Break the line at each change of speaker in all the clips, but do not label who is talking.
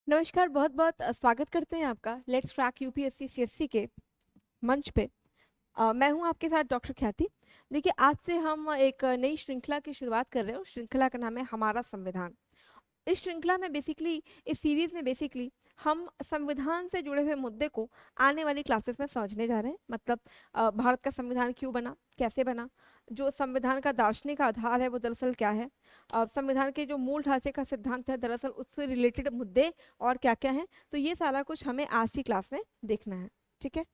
नमस्कार, बहुत बहुत स्वागत करते हैं आपका लेट्स क्रैक यूपीएससी सीएससी के मंच पे। मैं हूं आपके साथ डॉक्टर ख्याति। देखिए, आज से हम एक नई श्रृंखला की शुरुआत कर रहे हैं। उस श्रृंखला का नाम है हमारा संविधान। इस श्रृंखला में बेसिकली, इस सीरीज में बेसिकली हम संविधान से जुड़े हुए मुद्दे को आने वाली क्लासेस में समझने जा रहे हैं। मतलब भारत का संविधान क्यों बना, कैसे बना, जो संविधान का दार्शनिक आधार है वो दरअसल क्या है, संविधान के जो मूल ढांचे का सिद्धांत है दरअसल उससे रिलेटेड मुद्दे और क्या क्या हैं। तो ये सारा कुछ हमें आज की क्लास में देखना है। ठीक है,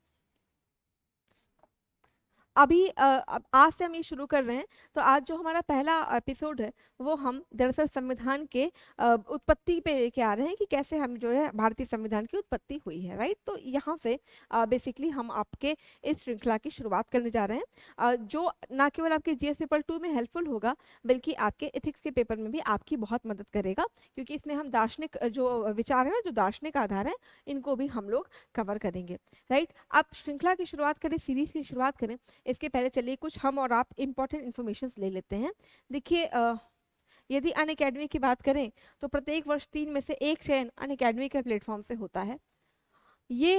अभी अब आज से हम ये शुरू कर रहे हैं। तो आज जो हमारा पहला एपिसोड है वो हम दरअसल संविधान के उत्पत्ति पे लेके आ रहे हैं कि कैसे हम जो है भारतीय संविधान की उत्पत्ति हुई है। राइट, तो यहाँ से बेसिकली हम आपके इस श्रृंखला की शुरुआत करने जा रहे हैं, जो ना केवल आपके जीएस पेपर 2 में हेल्पफुल होगा बल्कि आपके एथिक्स के पेपर में भी आपकी बहुत मदद करेगा, क्योंकि इसमें हम दार्शनिक जो विचार है ना, जो दार्शनिक आधार है, इनको भी हम लोग कवर करेंगे। राइट, अब श्रृंखला की शुरुआत करें, सीरीज की शुरुआत करें इसके पहले चलिए कुछ हम और आप इम्पोर्टेंट इन्फॉर्मेशन ले लेते हैं। देखिए, यदि अन अकेडमी की बात करें तो प्रत्येक वर्ष 3 में से एक चयन अन अकेडमी के प्लेटफॉर्म से होता है। ये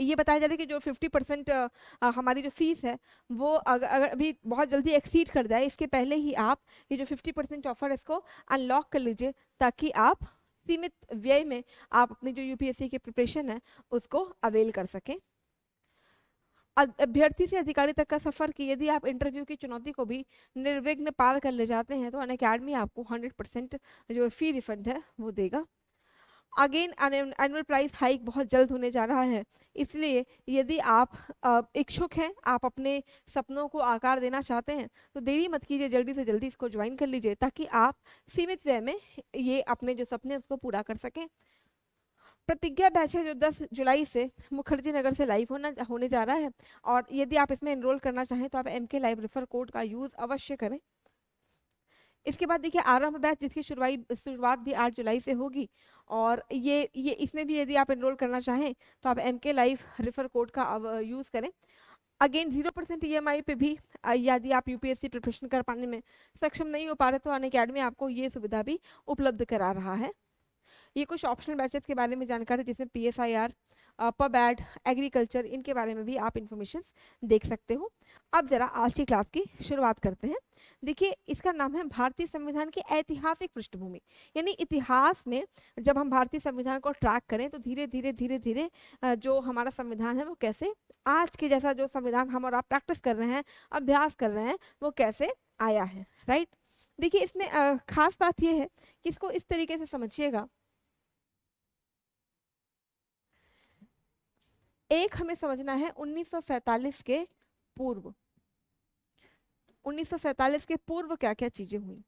ये बताया जा रहा है कि जो 50% हमारी जो फीस है वो अगर अभी बहुत जल्दी एक्सीड कर जाए, इसके पहले ही आप ये जो 50% ऑफर है इसको अनलॉक कर लीजिए, ताकि आप सीमित व्यय में आप अपनी जो यूपीएससी की प्रिपरेशन है उसको अवेल कर सकें। अभ्यर्थी से अधिकारी तक का सफर की यदि आप इंटरव्यू की चुनौती को भी निर्विघ्न पार कर ले जाते हैं तो अन अकेडमी आपको 100% जो फी रिफंड है वो देगा। अगेन, एनुअल प्राइस हाइक बहुत जल्द होने जा रहा है, इसलिए यदि आप इच्छुक हैं, आप अपने सपनों को आकार देना चाहते हैं तो देरी मत कीजिए, जल्दी से जल्दी इसको ज्वाइन कर लीजिए ताकि आप सीमित व्यय में ये अपने जो सपने हैं उसको पूरा कर सकें। प्रतिज्ञा बैच है जो 10 जुलाई से मुखर्जी नगर से लाइव होने जा रहा है, और यदि आप इसमें एनरोल करना चाहें तो आप MK लाइव रेफर कोड का यूज अवश्य करें। इसके बाद देखिए आरंभ बैच, जिसकी शुरुआत भी 8 जुलाई से होगी, और ये इसमें भी यदि आप एनरोल करना चाहें तो आप MK लाइव रेफर कोड का यूज करें। अगेन 0% EMI पे भी यदि आप यूपीएससी प्रिपरेशन कर पाने में सक्षम नहीं हो पा रहे तो अन अकेडमी आपको ये सुविधा भी उपलब्ध करा रहा है। ये कुछ ऑप्शनल बैचेस के बारे में जानकारी, जिसमें PSIR, पब एड, एग्रीकल्चर, इनके बारे में भी आप इंफॉर्मेशन देख सकते हो। अब जरा आज की क्लास की शुरुआत करते हैं। देखिए, इसका नाम है भारतीय संविधान की ऐतिहासिक पृष्ठभूमि। यानी इतिहास में जब हम भारतीय संविधान को ट्रैक करें तो धीरे धीरे धीरे धीरे जो हमारा संविधान है वो कैसे आज के जैसा जो संविधान हम और आप प्रैक्टिस कर रहे हैं, अभ्यास कर रहे हैं, वो कैसे आया है। राइट, देखिए इसमें खास बात यह है कि इसको इस तरीके से समझिएगा। एक हमें समझना है 1947 के पूर्व, 1947 के पूर्व क्या क्या चीजें हुई।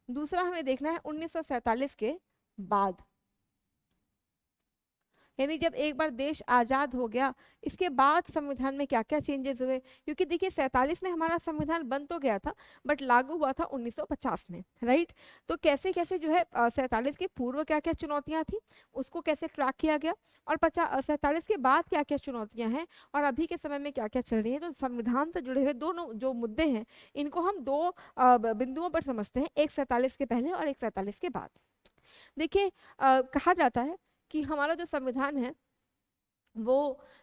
दूसरा हमें देखना है 1947 के बाद, यानी जब एक बार देश आजाद हो गया इसके बाद संविधान में क्या क्या चेंजेस हुए। क्योंकि देखिए 47 में हमारा संविधान बन तो गया था बट लागू हुआ था 1950 में। राइट, तो कैसे कैसे जो है 47 के पूर्व क्या क्या चुनौतियां थी उसको कैसे ट्रैक किया गया, और 47 के बाद क्या क्या चुनौतियां हैं और अभी के समय में क्या क्या चल रही है। तो संविधान से जुड़े हुए दोनों जो मुद्दे हैं इनको हम दो बिंदुओं पर समझते हैं, एक 47 के पहले और एक 47 के बाद। देखिए, कहा जाता है कि हमारा जो संविधान है वो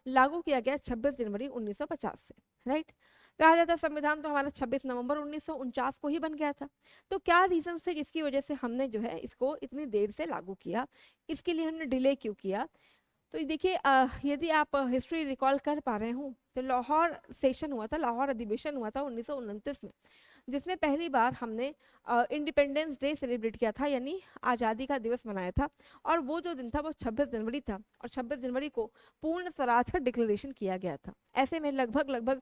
लागू किया गया 26 जनवरी 1950 से। राइट, कहा जाता है संविधान तो हमारा 26 नवंबर 1949 को ही बन गया था। तो क्या रीजन से जिसकी वजह से हमने जो है इसको इतनी देर से लागू किया, इसके लिए हमने डिले क्यों किया। तो ये देखिए, यदि आप हिस्ट्री रिकॉल कर पा रहे हो तो लाहौर सेशन हुआ था, लाहौर अधिवेशन हुआ था 1929 में, जिसमें पहली बार हमने इंडिपेंडेंस डे सेलिब्रेट किया था, यानी आज़ादी का दिवस मनाया था। और वो जो दिन था वो 26 जनवरी था, और 26 जनवरी को पूर्ण स्वराज का डिक्लेरेशन किया गया था। ऐसे में लगभग लगभग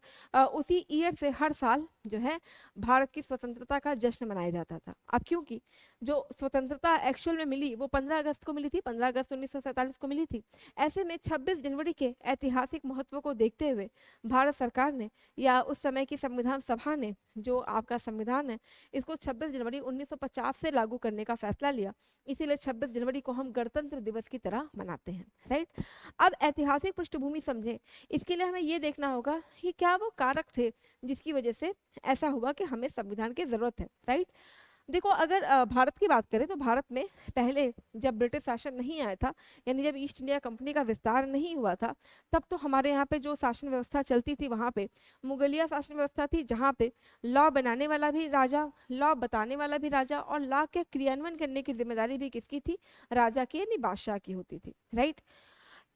उसी ईयर से हर साल जो है भारत की स्वतंत्रता का जश्न मनाया जाता था। अब क्योंकि जो स्वतंत्रता एक्चुअल में मिली वो 15 अगस्त को मिली थी, 15 अगस्त 1947 को मिली थी। ऐसे में 26 जनवरी के ऐतिहासिक महत्व को देखते हुए भारत सरकार ने या उस समय की संविधान सभा ने जो आपका संविधान है इसको 26 जनवरी 1950 से लागू करने का फैसला लिया। इसीलिए 26 जनवरी को हम गणतंत्र दिवस की तरह मनाते हैं। राइट, अब ऐतिहासिक पृष्ठभूमि समझें, इसके लिए हमें ये देखना होगा कि क्या वो कारक थे जिसकी वजह से ऐसा हुआ कि हमें संविधान की जरूरत है। राइट, देखो अगर भारत की बात करें तो भारत में पहले जब ब्रिटिश शासन नहीं आया था, यानी जब ईस्ट इंडिया कंपनी का विस्तार नहीं हुआ था, तब तो हमारे यहाँ पे जो शासन व्यवस्था चलती थी वहाँ पे मुगलिया शासन व्यवस्था थी, जहाँ पे लॉ बनाने वाला भी राजा, लॉ बताने वाला भी राजा, और लॉ के क्रियान्वयन करने की जिम्मेदारी भी किसकी थी? राजा की, यानी बादशाह की होती थी, राइट।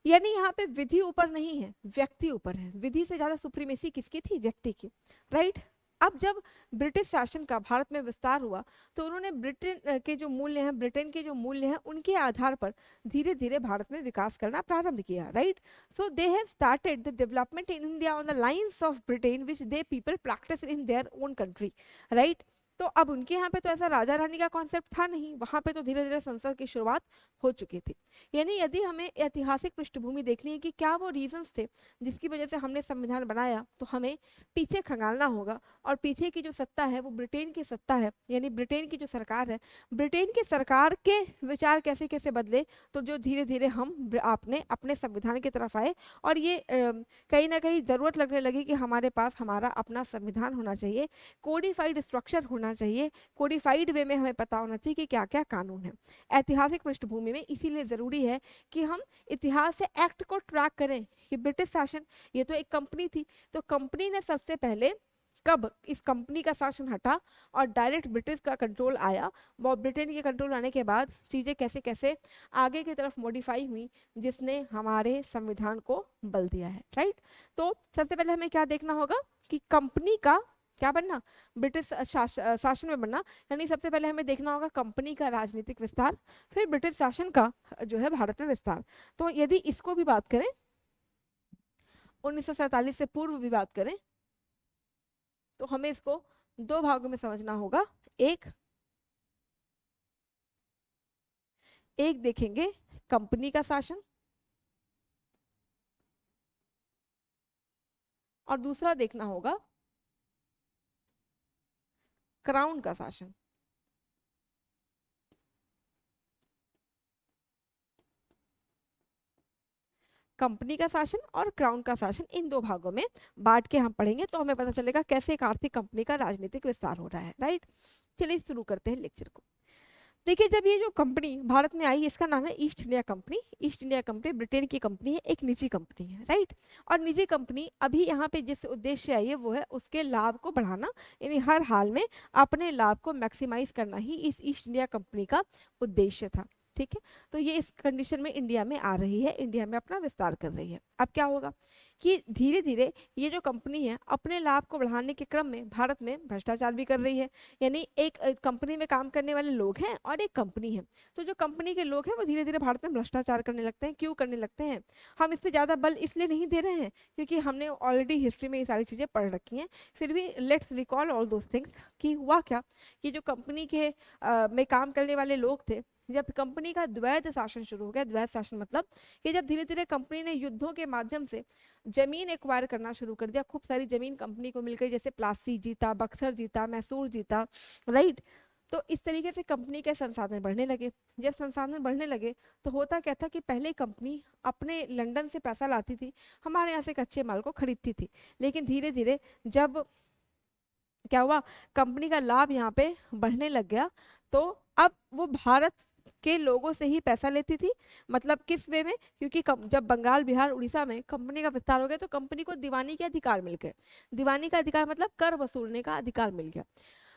यानी यहाँ पे विधि ऊपर नहीं है, व्यक्ति ऊपर है। विधि से ज्यादा सुप्रीमेसी किसकी थी? व्यक्ति की, राइट। अब जब ब्रिटिश शासन का भारत में विस्तार हुआ तो उन्होंने ब्रिटेन के जो मूल्य हैं, ब्रिटेन के जो मूल्य हैं, उनके आधार पर धीरे धीरे भारत में विकास करना प्रारंभ किया, right. So they have started the development in India on the lines of Britain which they people practice in their own country, right. तो अब उनके यहाँ पे तो ऐसा राजा रानी का कॉन्सेप्ट था नहीं, वहां पे तो धीरे धीरे संसद की शुरुआत हो चुकी थी। यानी यदि हमें ऐतिहासिक पृष्ठभूमि देखनी है कि क्या वो रीजंस थे जिसकी वजह से हमने संविधान बनाया, तो हमें पीछे खंगालना होगा। और पीछे की जो सत्ता है वो ब्रिटेन की सत्ता है, यानी ब्रिटेन की जो सरकार है, ब्रिटेन की सरकार के विचार कैसे कैसे बदले, तो जो धीरे धीरे हम आपने अपने संविधान की तरफ आए। और ये कहीं ना कहीं जरूरत लगने लगी कि हमारे पास हमारा अपना संविधान होना चाहिए, कोडिफाइड स्ट्रक्चर होना चाहिए, कोडिफाइड वे में हमें पता होना चाहिए कि क्या क्या कानून है। ऐतिहासिक पृष्ठभूमि में इसीलिए जरूरी है कि हम इतिहास से एक्ट को ट्रैक करें कि ब्रिटिश शासन, ये तो एक कंपनी थी, तो कंपनी ने सबसे पहले कब इस कंपनी का शासन हटा और डायरेक्ट ब्रिटिश का कंट्रोल आया, वो ब्रिटेन के कंट्रोल आने के बाद चीजें कैसे कैसे आगे की तरफ मॉडिफाई हुई, जिसने हमारे संविधान को बल दिया है, राइट। तो सबसे पहले हमें क्या देखना होगा कि कंपनी का क्या बनना, ब्रिटिश शासन में बनना। यानी सबसे पहले हमें देखना होगा कंपनी का राजनीतिक विस्तार, फिर ब्रिटिश शासन का जो है भारत में विस्तार। तो यदि इसको भी बात करें, 1947 से पूर्व भी बात करें, तो हमें इसको दो भागों में समझना होगा। एक एक देखेंगे कंपनी का शासन, और दूसरा देखना होगा क्राउन का शासन। कंपनी का शासन और क्राउन का शासन, इन दो भागों में बांट के हम पढ़ेंगे तो हमें पता चलेगा कैसे एक आर्थिक कंपनी का राजनीतिक विस्तार हो रहा है, राइट। चलिए शुरू करते हैं लेक्चर को। देखिए जब ये जो कंपनी भारत में आई, इसका नाम है east India company. East India company Britain की कंपनी है, एक निजी कंपनी है, राइट। और निजी कंपनी अभी यहाँ पे जिस उद्देश्य से आई है वो है उसके लाभ को बढ़ाना, यानी हर हाल में अपने लाभ को मैक्सिमाइज करना ही इस ईस्ट इंडिया कंपनी का उद्देश्य था, ठीक है। तो ये इस कंडीशन में इंडिया में आ रही है, इंडिया में अपना विस्तार कर रही है। अब क्या होगा कि धीरे धीरे ये जो कंपनी है अपने लाभ को बढ़ाने के क्रम में भारत में भ्रष्टाचार भी कर रही है। यानी एक कंपनी में काम करने वाले लोग हैं और एक कंपनी है, तो जो कंपनी के लोग हैं वो धीरे धीरे भारत में भ्रष्टाचार करने लगते हैं। क्यों करने लगते हैं? हम इस पर ज़्यादा बल इसलिए नहीं दे रहे हैं क्योंकि हमने ऑलरेडी हिस्ट्री में ये सारी चीज़ें पढ़ रखी हैं, फिर भी let's recall all those things कि हुआ क्या कि जो कंपनी के में काम करने वाले लोग थे, जब कंपनी का द्वैध शासन शुरू हो गया, द्वैध शासन मतलब कि जब धीरे धीरे कंपनी ने युद्धों के माध्यम से जमीन एक्वायर करना शुरू कर दिया, खूब सारी जमीन कंपनी को मिल गई, जैसे प्लासी जीता, बक्सर जीता, मैसूर जीता, राइट। तो इस तरीके से कंपनी के संसाधन बढ़ने लगे। जब संसाधन बढ़ने लगे तो होता क्या था कि पहले कंपनी अपने लंदन से पैसा लाती थी, हमारे यहाँ से कच्चे माल को खरीदती थी, लेकिन धीरे धीरे जब क्या हुआ, कंपनी का लाभ यहाँ पे बढ़ने लग गया, तो अब वो भारत के लोगों से ही पैसा लेती थी। मतलब किस वे में? क्योंकि जब बंगाल, बिहार, उड़ीसा में कंपनी का विस्तार हो गया तो कंपनी को दीवानी के अधिकार मिल गए। दीवानी का अधिकार मतलब कर वसूलने का अधिकार मिल गया।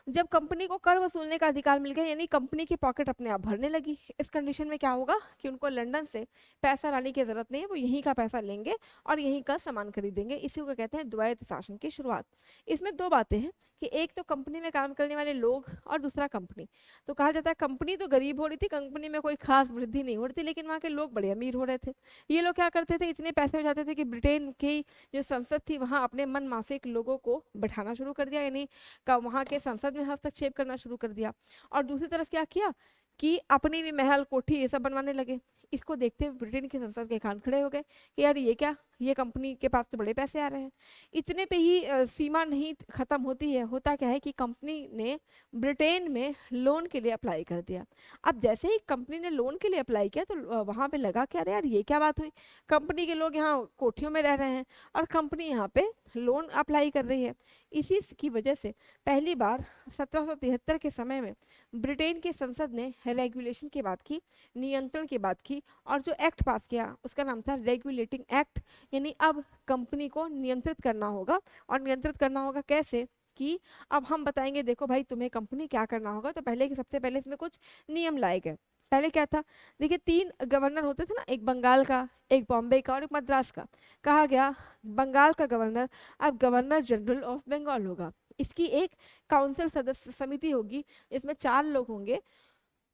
जब कंपनी को कर वसूलने का अधिकार मिल गया, यानी कंपनी की पॉकेट अपने आप भरने लगी। इस कंडीशन में क्या होगा कि उनको लंदन से पैसा लाने की जरूरत नहीं है, वो यहीं का पैसा लेंगे और यहीं का सामान खरीदेंगे। इसी को कहते हैं द्वैध शासन की शुरुआत। इसमें दो बातें हैं कि एक तो कंपनी में काम करने वाले लोग और दूसरा कंपनी। तो कहा जाता है कंपनी तो गरीब हो रही थी, कंपनी में कोई खास वृद्धि नहीं हो रही थी, लेकिन वहाँ के लोग बड़े अमीर हो रहे थे। ये लोग क्या करते थे, इतने पैसे हो जाते थे कि ब्रिटेन की जो संसद थी वहाँ अपने मन माफिक लोगों को बैठाना शुरू कर दिया, यानी वहाँ के संसद में हस्तक्षेप करना शुरू कर दिया। और दूसरी तरफ क्या किया कि अपनी भी महल, कोठी ये सब बनवाने लगे। इसको देखते हुए ब्रिटेन की संसद के कान खड़े हो गए कि यार ये क्या, ये कंपनी के पास तो बड़े पैसे आ रहे हैं। इतने पे ही सीमा नहीं खत्म होती है, होता क्या है कि कंपनी ने ब्रिटेन में लोन के लिए अप्लाई कर दिया। अब जैसे ही कंपनी ने लोन के लिए अप्लाई किया तो वहां पे लगा कि अरे यार ये क्या बात हुई, कंपनी के लोग यहाँ कोठियों में रह रहे हैं और कंपनी यहाँ पे लोन अप्लाई कर रही है। इसी की वजह से पहली बार 1773 के समय में ब्रिटेन की संसद ने रेगुलेशन की बात की, नियंत्रण की बात की, और जो एक्ट पास किया उसका नाम था रेगुलेटिंग एक्ट। यानी अब कंपनी को नियंत्रित करना होगा, और नियंत्रित करना होगा कैसे कि अब हम बताएंगे देखो भाई तुम्हें कंपनी क्या करना होगा। तो पहले सबसे पहले इसमें कुछ नियम लाए गए। पहले क्या था, देखिए 3 गवर्नर होते थे ना, एक बंगाल का, एक बॉम्बे का और एक मद्रास का। कहा गया बंगाल का गवर्नर अब गवर्नर जनरल ऑफ बंगाल होगा। इसकी एक काउंसिल सदस्य समिति होगी, इसमें 4 लोग होंगे,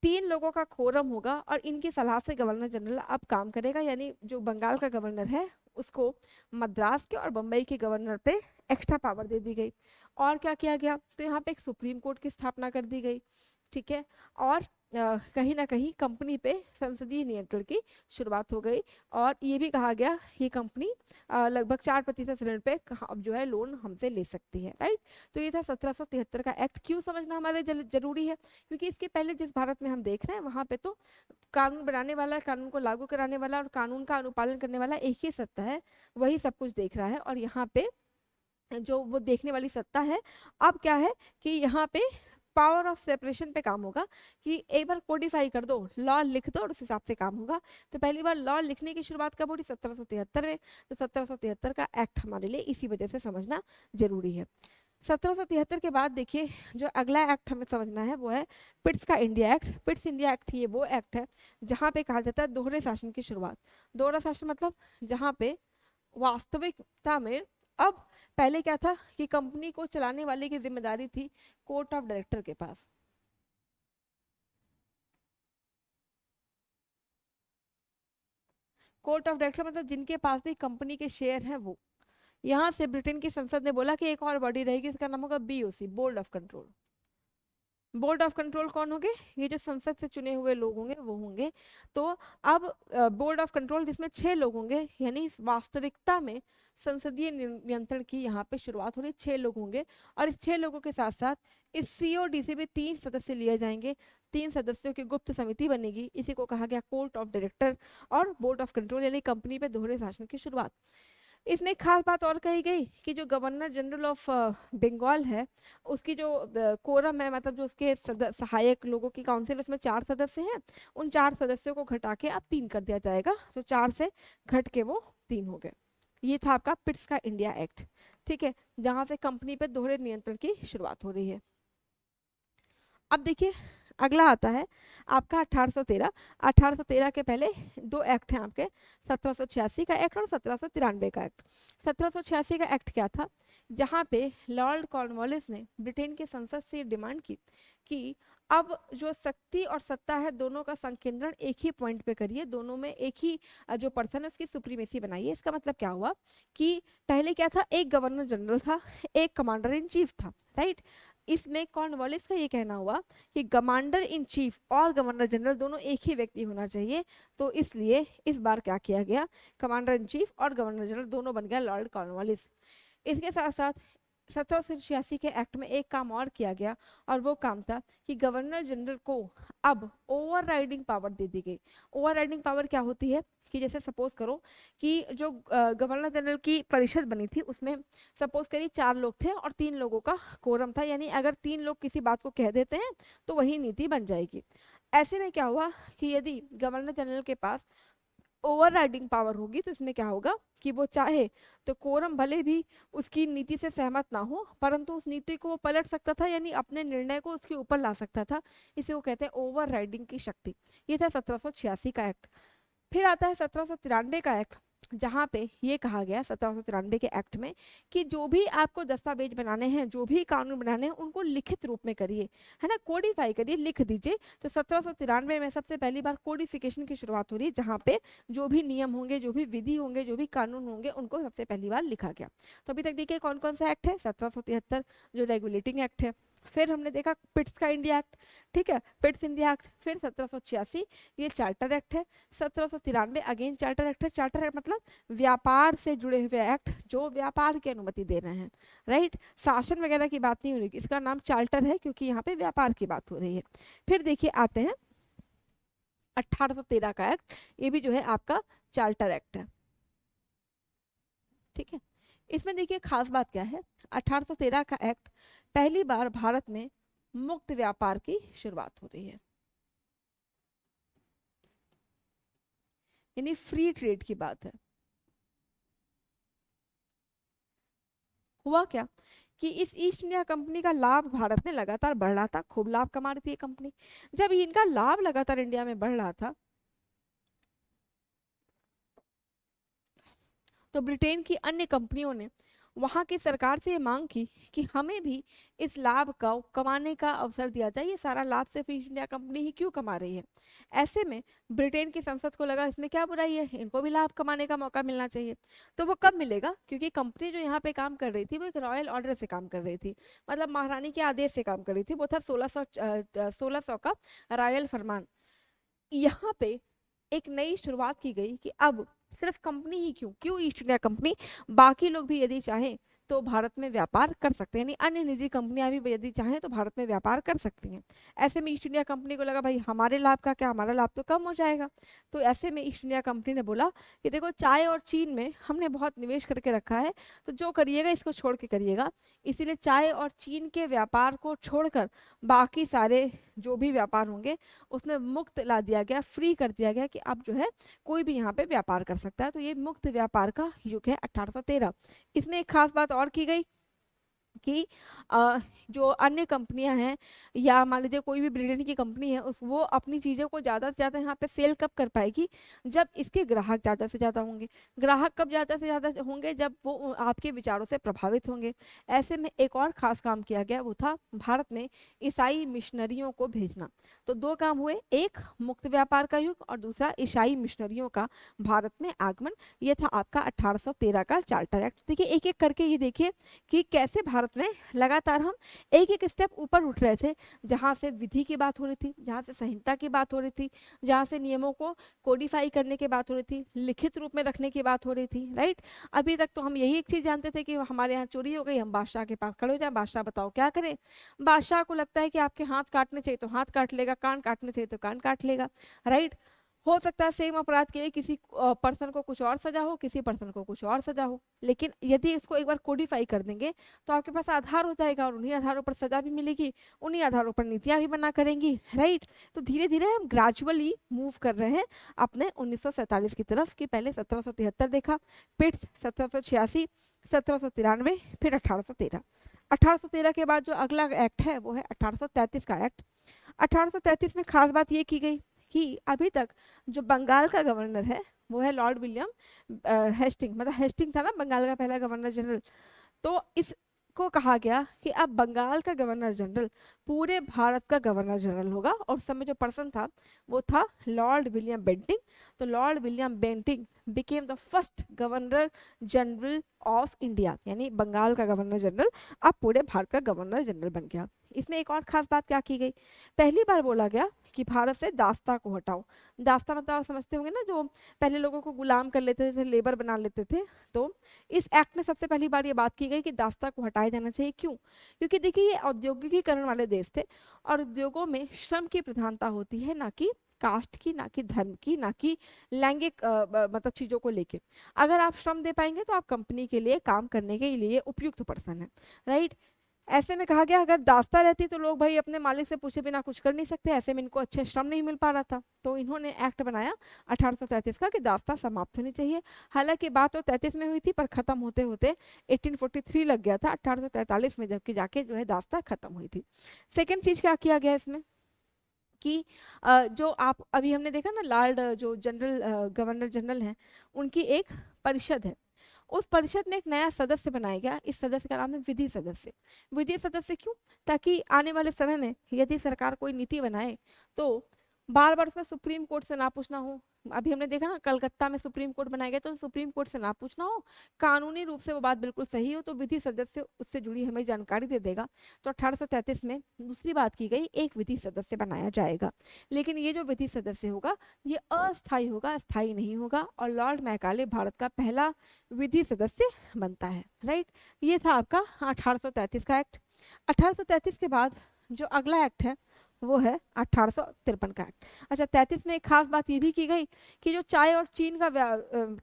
3 लोगों का कोरम होगा और इनकी सलाह से गवर्नर जनरल अब काम करेगा। यानी जो बंगाल का गवर्नर है उसको मद्रास के और बम्बई के गवर्नर पे एक्स्ट्रा पावर दे दी गई। और क्या किया गया, तो यहाँ पे एक सुप्रीम कोर्ट की स्थापना कर दी गई, ठीक है। और कहीं ना कहीं कंपनी पे संसदीय नियंत्रण की शुरुआत हो गई। और ये भी कहा गया ये कंपनी लगभग 4% ऋण पे अब जो है लोन हमसे ले सकती है, राइट। तो ये था 1773 का एक्ट। क्यों समझना हमारे जरूरी है, क्योंकि इसके पहले जिस भारत में हम देख रहे हैं वहां पे तो कानून बनाने वाला, कानून को लागू कराने वाला और कानून का अनुपालन करने वाला एक ही सत्ता है, वही सब कुछ देख रहा है। और यहाँ पे जो वो देखने वाली सत्ता है, अब क्या है कि यहाँ पे पावर ऑफ सेपरेशन पे काम होगा कि एक बार कोडिफाई कर दो, लॉ लिख दो और उस हिसाब से काम होगा। तो पहली बार लॉ लिखने की शुरुआत कब हुई, 1773 में। तो 1773 का एक्ट हमारे लिए इसी वजह से समझना जरूरी है। 1773 के बाद देखिए जो अगला एक्ट हमें समझना है वो है पिट्स का India act. Pitt's India act ये वो एक्ट है जहाँ पे कहा जाता है दोहरे शासन की शुरुआत। दोहरा शासन मतलब जहाँ पे वास्तविकता में अब पहले क्या था कि कंपनी को चलाने वाले की जिम्मेदारी थी कोर्ट ऑफ डायरेक्टर के पास। कोर्ट ऑफ डायरेक्टर मतलब जिनके पास भी कंपनी के शेयर हैं वो। यहाँ से ब्रिटेन की संसद ने बोला कि एक और बॉडी रहेगी, इसका नाम होगा BOC, board of control. Board of control कौन होंगे, ये जो संसद से चुने हुए लोग होंगे वो होंगे। तो अब बोर्ड ऑफ कंट्रोल जिसमें 6 लोग होंगे, यानी वास्तविकता में संसदीय नियंत्रण की यहाँ पे शुरुआत हो रही, 6 लोग होंगे। और इस 6 लोगों के साथ साथ इस सीओडी से भी 3 सदस्य लिए जाएंगे। 3 सदस्यों की गुप्त समिति बनेगी, इसी को कहा गया कोर्ट ऑफ डायरेक्टर और बोर्ड ऑफ कंट्रोल, यानी कंपनी पे दोहरे शासन की शुरुआत। इसमें एक खास बात और कही गई कि जो गवर्नर जनरल ऑफ बंगाल है उसकी जो कोरम है, मतलब जो उसके सहायक लोगों की काउंसिल, उसमें 4 सदस्य हैं, उन 4 सदस्यों को घटा के अब 3 कर दिया जाएगा। तो 4 से घट के वो 3 हो गए। ये था आपका पिट्स का इंडिया एक्ट, ठीक है, जहां से कंपनी पे दोहरे नियंत्रण की शुरुआत हो रही है। अब देखिए अगला आता है आपका 1813। 1813 के पहले 2 एक्ट हैं आपके, 1786 का एक्ट और 1793 का एक्ट। 1786 का एक्ट क्या था, जहाँ पे लॉर्ड कॉर्नवालिस ने ब्रिटेन की संसद से डिमांड की कि अब जो शक्ति और सत्ता है दोनों का संकेंद्रण एक ही पॉइंट पे करिए, दोनों में एक ही जो पर्सन है उसकी सुप्रीमेसी बनाइए। इसका मतलब क्या हुआ कि पहले क्या था, एक गवर्नर जनरल था, एक कमांडर इन चीफ था, राइट। इसमें कॉर्नवालिस का ये कहना हुआ कि कमांडर इन चीफ और गवर्नर जनरल दोनों एक ही व्यक्ति होना चाहिए। तो इसलिए इस बार क्या किया गया, कमांडर इन चीफ और गवर्नर जनरल दोनों बन गया लॉर्ड कॉर्नवालिस। इसके साथ साथ 1786 के एक्ट में एक काम और किया गया, और वो काम था कि गवर्नर जनरल को अब ओवर राइडिंग पावर दे दी गई। ओवर राइडिंग पावर क्या होती है कि जैसे सपोज करो कि जो गवर्नर जनरल की परिषद बनी थी उसमें सपोज करिए 4 लोग थे और 3 लोगों का कोरम था, यानी अगर 3 लोग किसी बात को कह देते हैं तो वही नीति बन जाएगी। ऐसे में क्या हुआ कि यदि गवर्नर जनरल के पास ओवर राइडिंग पावर होगी तो इसमें क्या होगा कि वो चाहे तो कोरम भले भी उसकी नीति से सहमत ना हो, परंतु उस नीति को वो पलट सकता था, यानी अपने निर्णय को उसके ऊपर ला सकता था। इसे वो कहते हैं ओवर राइडिंग की शक्ति। ये था 1786 का एक्ट। फिर आता है 1793 का एक्ट, जहाँ पे ये कहा गया 1793 के एक्ट में कि जो भी आपको दस्तावेज बनाने हैं, जो भी कानून बनाने हैं, उनको लिखित रूप में करिए, है ना, कोडिफाई करिए, लिख दीजिए। तो 1793 में सबसे पहली बार कोडिफिकेशन की शुरुआत हो रही है, जहाँ पे जो भी नियम होंगे, जो भी विधि होंगे, जो भी कानून होंगे, उनको सबसे पहली बार लिखा गया। तो अभी तक देखिए कौन कौन सा एक्ट है, 1773 जो रेगुलेटिंग एक्ट है, फिर हमने देखा पिट्स का इंडिया एक्ट, ठीक है, पिट्स इंडिया एक्ट। फिर 1786 ये चार्टर एक्ट है। 1793 अगेन चार्टर एक्ट है। चार्टर एक्ट मतलब व्यापार से जुड़े हुए एक्ट जो व्यापार की अनुमति दे रहे हैं, राइट। शासन वगैरह की बात नहीं हो रही, इसका नाम चार्टर है क्योंकि यहाँ पे व्यापार की बात हो रही है। फिर देखिए आते हैं 1813 का एक्ट, ये भी जो है आपका चार्टर एक्ट है, ठीक है। इसमें देखिए खास बात क्या है, 1813 का एक्ट पहली बार भारत में मुक्त व्यापार की शुरुआत हो रही है, यानी फ्री ट्रेड की बात है। हुआ क्या कि इस ईस्ट इंडिया कंपनी का लाभ भारत में लगातार बढ़ रहा था, खूब लाभ कमा रही थी ये कंपनी। जब इनका लाभ लगातार इंडिया में बढ़ रहा था तो ब्रिटेन की अन्य कंपनियों ने वहां की सरकार से ये मांग की कि हमें भी इस लाभ का कमाने का अवसर दिया जाए, ये सारा लाभ सिर्फ ईस्ट इंडिया कंपनी ही क्यों कमा रही है। ऐसे में ब्रिटेन की संसद को लगा इसमें क्या बुराई है, इनको भी लाभ कमाने का मौका मिलना चाहिए। तो वो कब मिलेगा, क्योंकि कंपनी जो यहाँ पे काम कर रही थी वो एक रॉयल ऑर्डर से काम कर रही थी, मतलब महारानी के आदेश से काम कर रही थी, वो था 1600 का रॉयल फरमान। यहाँ पे एक नई शुरुआत की गई कि अब सिर्फ कंपनी ही क्यों, क्यों ईस्ट इंडिया कंपनी, बाकी लोग भी यदि चाहें तो भारत में व्यापार कर सकते हैं, यानी अन्य निजी कंपनियां भी यदि चाहें तो भारत में व्यापार कर सकती हैं। ऐसे में ईस्ट इंडिया कंपनी को लगा भाई हमारे लाभ का क्या, हमारा लाभ तो कम हो जाएगा। तो ऐसे में ईस्ट इंडिया कंपनी ने बोला कि देखो चाय और चीन में हमने बहुत निवेश करके रखा है, तो जो करिएगा इसको छोड़ के करिएगा। इसीलिए चाय और चीन के व्यापार को छोड़कर बाकी सारे जो भी व्यापार होंगे उसमें मुक्त ला दिया गया, फ्री कर दिया गया कि अब जो है कोई भी यहाँ पे व्यापार कर सकता है। तो ये मुक्त व्यापार का युग है 1813। इसमें एक खास बात और की गई कि जो अन्य कंपनियां हैं या मान लीजिए कोई भी ब्रिटेन की कंपनी है उस वो अपनी चीज़ों को ज़्यादा से ज़्यादा यहाँ पे सेल कब कर पाएगी, जब इसके ग्राहक ज़्यादा से ज़्यादा होंगे। ग्राहक कब ज़्यादा से ज़्यादा होंगे, जब वो आपके विचारों से प्रभावित होंगे। ऐसे में एक और खास काम किया गया, वो था भारत में ईसाई मिशनरियों को भेजना। तो दो काम हुए, एक मुक्त व्यापार का युग और दूसरा ईसाई मिशनरियों का भारत में आगमन। ये था आपका 1813 का चार्टर एक्ट। देखिए एक एक करके ये देखिए कि कैसे भारत में लगातार हम एक एक स्टेप ऊपर उठ रहे थे, जहां से विधि की बात हो रही थी, जहां से संहिता की बात हो रही थी, जहां से नियमों को कोडिफाई करने की बात हो रही थी, लिखित रूप में रखने की बात हो रही थी, राइट। अभी तक तो हम यही एक चीज जानते थे कि हमारे यहाँ चोरी हो गई, हम बादशाह के पास खड़े हो जाए, बादशाह बताओ क्या करें। बादशाह को लगता है कि आपके हाथ काटने चाहिए तो हाथ काट लेगा, कान काटने चाहिए तो कान काट लेगा, राइट। हो सकता है सेम अपराध के लिए किसी पर्सन को कुछ और सजा हो, किसी पर्सन को कुछ और सजा हो, लेकिन यदि इसको एक बार कोडिफाई कर देंगे तो आपके पास आधार हो जाएगा और उन्हीं आधारों पर सजा भी मिलेगी, उन्हीं आधारों पर नीतियां भी बना करेंगी, राइट। तो धीरे धीरे हम ग्रेजुअली मूव कर रहे हैं अपने 1947 की तरफ, कि पहले 1773 देखा, पिट्स 1786, 1793, फिर 1813। 1813 के बाद जो अगला एक्ट है वो है 1833 का एक्ट। 1833 में खास बात ये की गई कि अभी तक जो बंगाल का गवर्नर है वो है लॉर्ड विलियम हेस्टिंग, मतलब हेस्टिंग था ना बंगाल का पहला गवर्नर जनरल। तो इसको कहा गया कि अब बंगाल का गवर्नर जनरल पूरे भारत का गवर्नर जनरल होगा, और उस समय जो पर्सन था वो था लॉर्ड विलियम बेंटिंग। तो Lord William Bentinck became the first governor general of India, यानी बंगाल का गवर्नर जनरल अब पूरे भारत का गवर्नर जनरल बन गया। इसमें एक और खास बात क्या की गई, पहली बार बोला गया कि भारत से दास्ता को हटाओ। दास्ता मतलब आप समझते होंगे ना, जो पहले लोगों को गुलाम कर लेते थे, लेबर बना लेते थे। तो इस एक्ट में सबसे पहली बार ये बात की गई कि दास्ता को हटाया जाना चाहिए। क्यों, क्योंकि देखिए ये औद्योगिकीकरण वाले देश थे और उद्योगों में श्रम की प्रधानता होती है, ना कि कास्ट की, ना कि धर्म की, ना कि लैंगिक मतलब चीजों को लेके। अगर आप श्रम दे पाएंगे तो आप कंपनी के लिए काम करने के लिए उपयुक्त पर्सन है, राइट। ऐसे में कहा गया अगर दास्ता रहती तो लोग भाई अपने मालिक से पूछे बिना कुछ कर नहीं सकते, ऐसे में इनको अच्छे श्रम नहीं मिल पा रहा था। तो इन्होंने एक्ट बनाया 1833 का कि दास्ता समाप्त होनी चाहिए। हालांकि बात तो 33 में हुई थी पर खत्म होते होते 1843 लग गया था 1843 में, जबकि जाके जो है दास्ता खत्म हुई थी। सेकेंड चीज क्या किया गया इसमें कि जो आप अभी हमने देखा ना, लॉर्ड जो जनरल गवर्नर जनरल हैं उनकी एक परिषद है, उस परिषद में एक नया सदस्य बनाया गया। इस सदस्य का नाम है विधि सदस्य। विधि सदस्य क्यों, ताकि आने वाले समय में यदि सरकार कोई नीति बनाए तो बार बार उसमें सुप्रीम कोर्ट से ना पूछना हो, अभी हमने देखा ना कलकत्ता में सुप्रीम कोर्ट बनाया गया, तो सुप्रीम कोर्ट से ना पूछना हो, कानूनी रूप से वो बात बिल्कुल सही हो, तो विधि सदस्य उससे जुड़ी हमें जानकारी दे देगा। तो 1833 में दूसरी बात की गई, एक विधि सदस्य बनाया जाएगा। लेकिन ये जो विधि सदस्य होगा ये अस्थायी होगा, स्थायी नहीं होगा, और लॉर्ड मैकाले भारत का पहला विधि सदस्य बनता है। राइट, ये था आपका 1833 का एक्ट। 1833 के बाद जो अगला एक्ट है वो है 1853 का एक्ट। अच्छा, 33 में एक खास बात ये भी की गई कि जो चाय और चीन का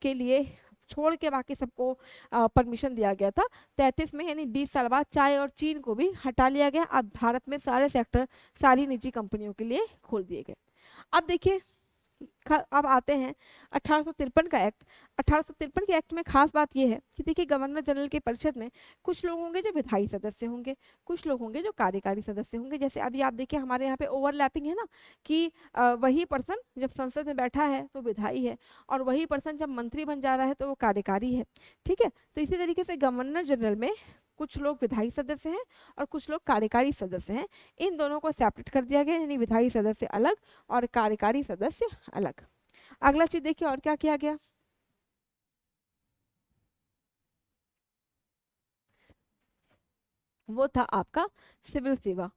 के लिए छोड़ के बाकी सबको परमिशन दिया गया था, 33 में यानी 20 साल बाद चाय और चीन को भी हटा लिया गया। अब भारत में सारे सेक्टर सारी निजी कंपनियों के लिए खोल दिए गए। अब देखिए, अब आते हैं 1853 का एक्ट। 1853 के एक्ट में खास बात यह है कि देखिए, गवर्नर जनरल के परिषद में कुछ लोग होंगे जो विधायी सदस्य होंगे, कुछ लोग होंगे जो कार्यकारी सदस्य होंगे। जैसे अभी आप देखिए हमारे यहाँ पे ओवरलैपिंग है ना, कि वही पर्सन जब संसद में बैठा है तो विधायी है, और वही पर्सन जब मंत्री बन जा रहा है तो वो कार्यकारी है। ठीक है, तो इसी तरीके से गवर्नर जनरल में कुछ लोग विधायी सदस्य हैं और कुछ लोग कार्यकारी सदस्य हैं। इन दोनों को सेपरेट कर दिया गया, यानी विधायी सदस्य अलग और कार्यकारी सदस्य अलग। अगला चीज देखिए और क्या किया गया। वो था आपका सिविल सेवा।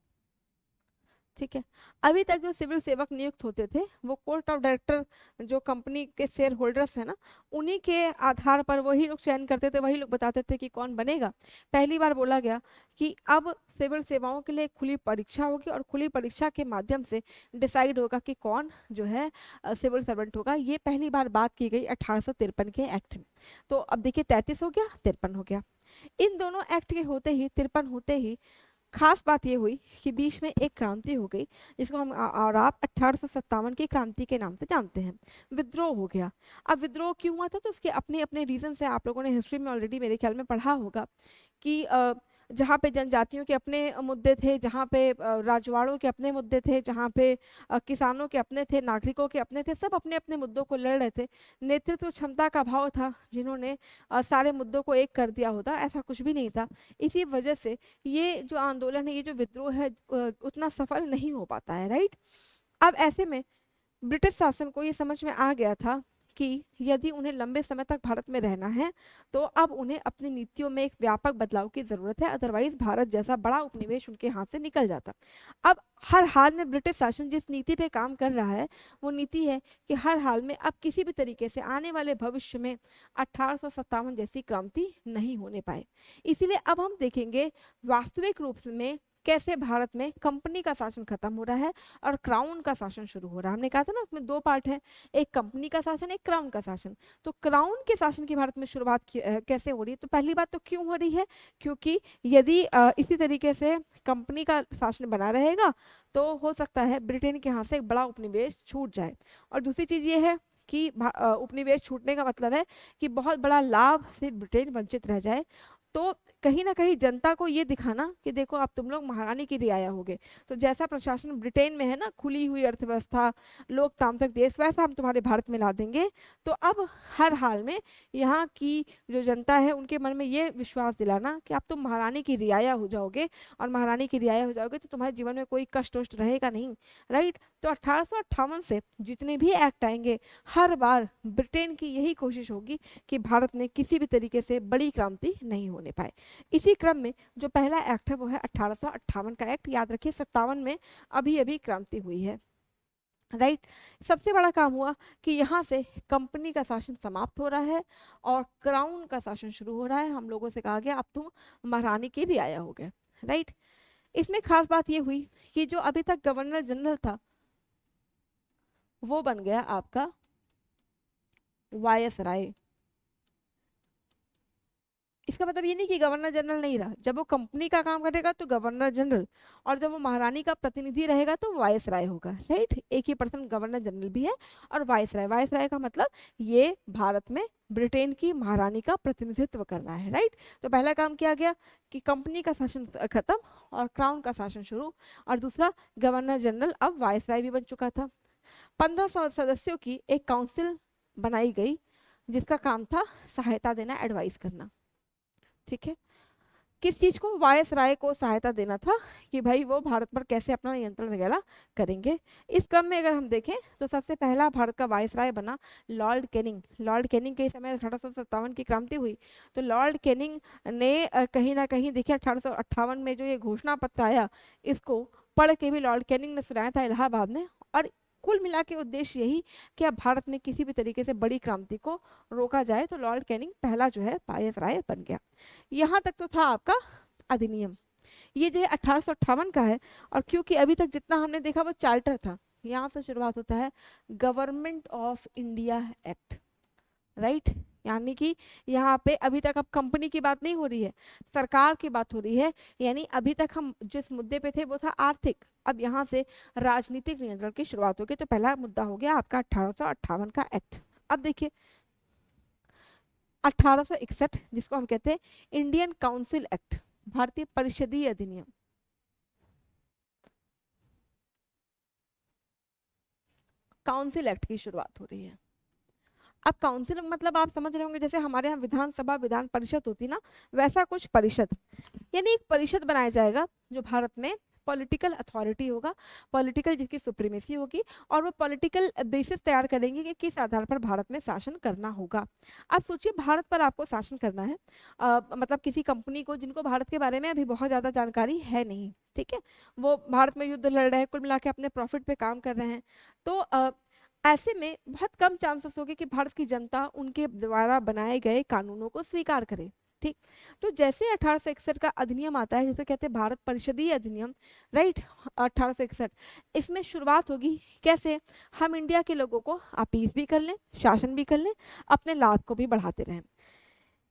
ठीक है, अभी तक जो सिविल सेवक नियुक्त होते थे वो कोर्ट ऑफ डायरेक्टर, जो कंपनी के शेयर होल्डर्स है ना, उन्हीं के आधार पर वही लोग चयन करते थे, वही लोग बताते थे कि कौन बनेगा। पहली बार बोला गया कि अब सिविल सेवाओं के लिए खुली परीक्षा होगी, और खुली परीक्षा के माध्यम से डिसाइड होगा कि कौन जो है सिविल सर्वेंट होगा। ये पहली बार बात की गई 1853 के एक्ट में। तो अब देखिए 33 हो गया, 53 हो गया। इन दोनों एक्ट के होते ही, 53 होते ही, खास बात ये हुई कि बीच में एक क्रांति हो गई, जिसको हम और आप 1857 की क्रांति के नाम से जानते हैं। विद्रोह हो गया। अब विद्रोह क्यों हुआ था, तो उसके अपने अपने रीजन है। आप लोगों ने हिस्ट्री में ऑलरेडी मेरे ख्याल में पढ़ा होगा कि जहाँ पे जनजातियों के अपने मुद्दे थे, जहाँ पे राजवाड़ों के अपने मुद्दे थे, जहाँ पे किसानों के अपने थे, नागरिकों के अपने थे, सब अपने अपने मुद्दों को लड़ रहे थे। नेतृत्व क्षमता का अभाव था, जिन्होंने सारे मुद्दों को एक कर दिया होता, ऐसा कुछ भी नहीं था। इसी वजह से ये जो आंदोलन है, ये जो विद्रोह है, उतना सफल नहीं हो पाता है। राइट, अब ऐसे में ब्रिटिश शासन को ये समझ में आ गया था कि यदि उन्हें लंबे समय तक भारत में रहना है तो अब उन्हें अपनी नीतियों में एक व्यापक बदलाव की जरूरत है, अदरवाइज भारत जैसा बड़ा उपनिवेश उनके हाथ से निकल जाता। अब हर हाल में ब्रिटिश शासन जिस नीति पे काम कर रहा है वो नीति है कि हर हाल में अब किसी भी तरीके से आने वाले भविष्य में 1857 जैसी क्रांति नहीं होने पाए। इसीलिए अब हम देखेंगे वास्तविक रूप में कैसे भारत में कंपनी का शासन खत्म हो रहा है और क्राउन का शासन शुरू हो रहा है। हमने कहा था ना उसमें दो पार्ट है, एक कंपनी का शासन, एक क्राउन का शासन। तो क्राउन के शासन की भारत में शुरुआत कैसे हो रही है, तो पहली बात तो क्यों हो रही है, क्योंकि यदि इसी तरीके से कंपनी का शासन बना रहेगा तो हो सकता है ब्रिटेन के हाथ से एक बड़ा उपनिवेश छूट जाए। और दूसरी चीज ये है कि उपनिवेश छूटने का मतलब है कि बहुत बड़ा लाभ से ब्रिटेन वंचित रह जाए। तो कहीं ना कहीं जनता को ये दिखाना कि देखो अब तुम लोग महारानी की रियाया होगे, तो जैसा प्रशासन ब्रिटेन में है ना, खुली हुई अर्थव्यवस्था, लोकतांत्रिक देश, वैसा हम तुम्हारे भारत में ला देंगे। तो अब हर हाल में यहाँ की जो जनता है उनके मन में ये विश्वास दिलाना कि अब तुम महारानी की रियाया हो जाओगे, और महारानी की रियाया हो जाओगे तो तुम्हारे जीवन में कोई कष्ट वष्ट रहेगा नहीं। राइट, तो 1858 से जितने भी एक्ट आएंगे हर बार ब्रिटेन की यही कोशिश होगी कि भारत में किसी भी तरीके से बड़ी क्रांति नहीं होने पाए। इसी क्रम में जो पहला एक्ट है वो है 1858 का एक्ट। याद रखिए 57 में अभी अभी क्रांति हुई है। राइट, सबसे बड़ा काम हुआ कि यहाँ से कंपनी का शासन समाप्त हो रहा है और क्राउन का शासन शुरू हो रहा है। हम लोगों से कहा गया अब तुम महारानी की रियाया हो गए। राइट, इसमें खास बात ये हुई कि जो अभी तक गवर्नर जनरल था वो बन गया आपका वायसराय। इसका मतलब ये नहीं कि गवर्नर जनरल नहीं रहा, जब वो कंपनी का काम करेगा तो गवर्नर जनरल, और जब वो महारानी का प्रतिनिधि रहेगा तो वायसराय होगा। राइट, एक ही पर्सन गवर्नर जनरल भी है और वायसराय। वायसराय का मतलब ये भारत में ब्रिटेन की महारानी का प्रतिनिधित्व करना है। राइट, तो पहला काम किया गया कि कंपनी का शासन खत्म और क्राउन का शासन शुरू, और दूसरा गवर्नर जनरल अब वायसराय भी बन चुका था। 15 सदस्यों की एक काउंसिल बनाई गई जिसका काम था सहायता देना, एडवाइस करना। ठीक है, किस चीज को, वायसराय को सहायता देना था कि भाई वो भारत पर कैसे अपना नियंत्रण वगैरह करेंगे। इस क्रम में अगर हम देखें तो सबसे पहला भारत का वायसराय बना लॉर्ड कैनिंग। लॉर्ड कैनिंग के समय 1857 की क्रांति हुई, तो लॉर्ड कैनिंग ने कहीं ना कहीं देखिए 1858 में जो ये घोषणा पत्र आया, इसको पढ़ के भी लॉर्ड कैनिंग ने सुनाया था इलाहाबाद में। और कुल मिला के उद्देश्य यही कि अब भारत में किसी भी तरीके से बड़ी क्रांति को रोका जाए, तो लॉर्ड कैनिंग पहला जो है वायसराय बन गया। यहाँ तक तो था आपका अधिनियम, ये जो है 1858 का है। और क्योंकि अभी तक जितना हमने देखा वो चार्टर था, यहाँ से शुरुआत होता है government of India act, right. यानी कि यहाँ पे अभी तक अब कंपनी की बात नहीं हो रही है, सरकार की बात हो रही है। यानी अभी तक हम जिस मुद्दे पे थे वो था आर्थिक, अब यहाँ से राजनीतिक नियंत्रण की शुरुआत होगी। तो पहला मुद्दा हो गया आपका 1858 का एक्ट। अब देखिए 1861 जिसको हम कहते हैं इंडियन काउंसिल एक्ट, भारतीय परिषदीय अधिनियम। काउंसिल एक्ट की शुरुआत हो रही है। अब काउंसिल मतलब आप समझ रहे होंगे जैसे हमारे यहाँ विधानसभा विधान परिषद होती ना, वैसा कुछ परिषद, यानी एक परिषद बनाया जाएगा जो भारत में पॉलिटिकल अथॉरिटी होगा, पॉलिटिकल जिसकी सुप्रीमेसी होगी, और वो पॉलिटिकल बेसिस तैयार करेंगे कि किस आधार पर भारत में शासन करना होगा। अब सोचिए भारत पर आपको शासन करना है, मतलब किसी कंपनी को जिनको भारत के बारे में अभी बहुत ज़्यादा जानकारी है नहीं, ठीक है, वो भारत में युद्ध लड़ रहे हैं, कुल मिला के अपने प्रॉफिट पे काम कर रहे हैं, तो ऐसे में बहुत कम चांसेस होंगे कि भारत की जनता उनके द्वारा बनाए गए कानूनों को स्वीकार करे, ठीक। तो जैसे 1861 का अधिनियम आता है, जिसे कहते हैं भारत परिषदीय अधिनियम, राइट, 1861, इसमें शुरुआत होगी कैसे, हम इंडिया के लोगों को अपीस भी कर लें, शासन भी कर लें, अपने लाभ को भी बढ़ाते रहें।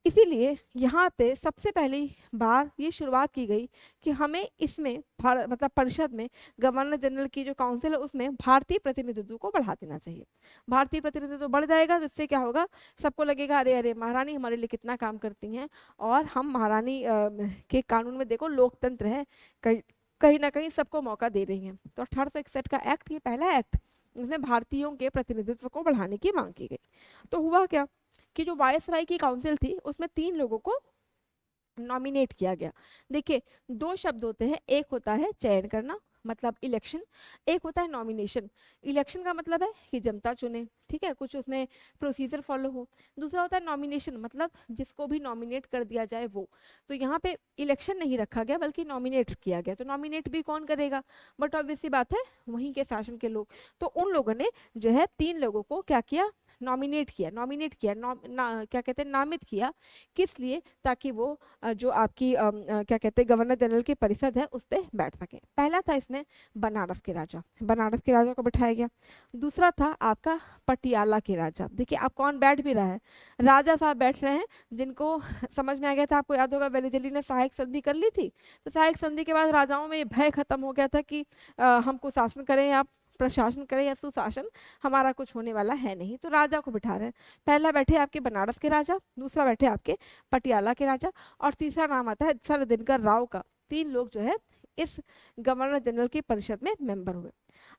इसीलिए यहाँ पे सबसे पहली बार ये शुरुआत की गई कि हमें इसमें भारत मतलब परिषद में गवर्नर जनरल की जो काउंसिल है उसमें भारतीय प्रतिनिधित्व को बढ़ा देना चाहिए। भारतीय प्रतिनिधित्व बढ़ जाएगा तो इससे क्या होगा, सबको लगेगा अरे अरे महारानी हमारे लिए कितना काम करती हैं, और हम महारानी के कानून में देखो लोकतंत्र है, कहीं कहीं ना कहीं सबको मौका दे रही हैं। तो 1861 का एक्ट, ये पहला एक्ट, इसमें भारतीयों के प्रतिनिधित्व को बढ़ाने की मांग की गई। तो हुआ क्या कि जो वायसराय की काउंसिल थी उसमें 3 लोगों को नॉमिनेट किया गया। देखिए 2 शब्द होते हैं, एक होता है चयन करना मतलब इलेक्शन, एक होता है नॉमिनेशन। इलेक्शन का मतलब है कि जनता चुने, ठीक है, कुछ उसमें प्रोसीजर फॉलो हो। दूसरा होता है नॉमिनेशन, मतलब जिसको भी नॉमिनेट कर दिया जाए वो। तो यहाँ पे इलेक्शन नहीं रखा गया बल्कि नॉमिनेट किया गया। तो नॉमिनेट भी कौन करेगा, बट ऑब्वियस सी बात है वहीं के शासन के लोग। तो उन लोगों ने जो है 3 लोगों को क्या किया, नॉमिनेट किया, क्या कहते हैं नामित किया। किस लिए, ताकि वो जो आपकी क्या कहते हैं गवर्नर जनरल की परिषद है उस पर बैठ सके। पहला था इसमें बनारस के राजा, बनारस के राजा को बिठाया गया। दूसरा था आपका पटियाला के राजा। देखिए आप कौन बैठ भी रहा है, राजा साहब बैठ रहे हैं जिनको समझ में आ गया था, आपको याद होगा वेलीजली ने सहायक संधि कर ली थी। तो सहायक संधि के बाद राजाओं में ये भय खत्म हो गया था कि हमको शासन करें या प्रशासन करें या सुशासन, हमारा कुछ होने वाला है नहीं। तो राजा को बिठा रहे हैं, पहला बैठे आपके बनारस के राजा, दूसरा बैठे आपके पटियाला के राजा, और तीसरा नाम आता है सर दिनकर राव का। 3 लोग जो है इस गवर्नर जनरल की परिषद में मेंबर हुए।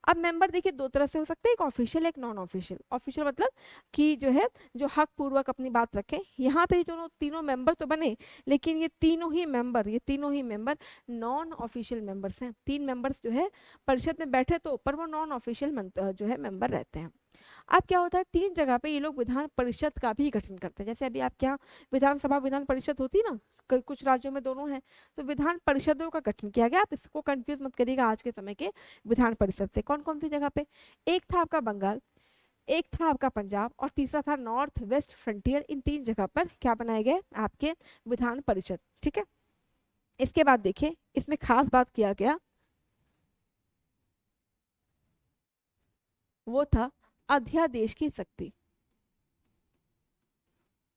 अब मेंबर देखिए 2 तरह से हो सकते हैं, एक ऑफिशियल एक नॉन ऑफिशियल। ऑफिशियल मतलब कि जो है जो हक पूर्वक अपनी बात रखें। यहाँ पे जो तीनों मेंबर तो बने, लेकिन ये तीनों ही मेंबर नॉन ऑफिशियल मेंबर्स हैं। 3 मेंबर्स जो है परिषद में बैठे तो पर वो नॉन ऑफिशियल जो है मेंबर रहते हैं। अब क्या होता है 3 जगह पे ये लोग विधान परिषद का भी गठन करते हैं। जैसे अभी आपके यहाँ विधानसभा विधान परिषद होती है ना, कुछ राज्यों में दोनों है, तो विधान परिषदों का गठन किया गया। आप इसको कंफ्यूज मत करिएगा आज के समय के विधान परिषद से। कौन कौन सी जगह पे, एक था आपका बंगाल, एक था आपका पंजाब, और तीसरा था नॉर्थ वेस्ट फ्रंटियर। इन 3 जगह पर क्या बनाए गए आपके विधान परिषद, ठीक है। इसके बाद देखिए इसमें खास बात किया गया वो था अध्यादेश की शक्ति।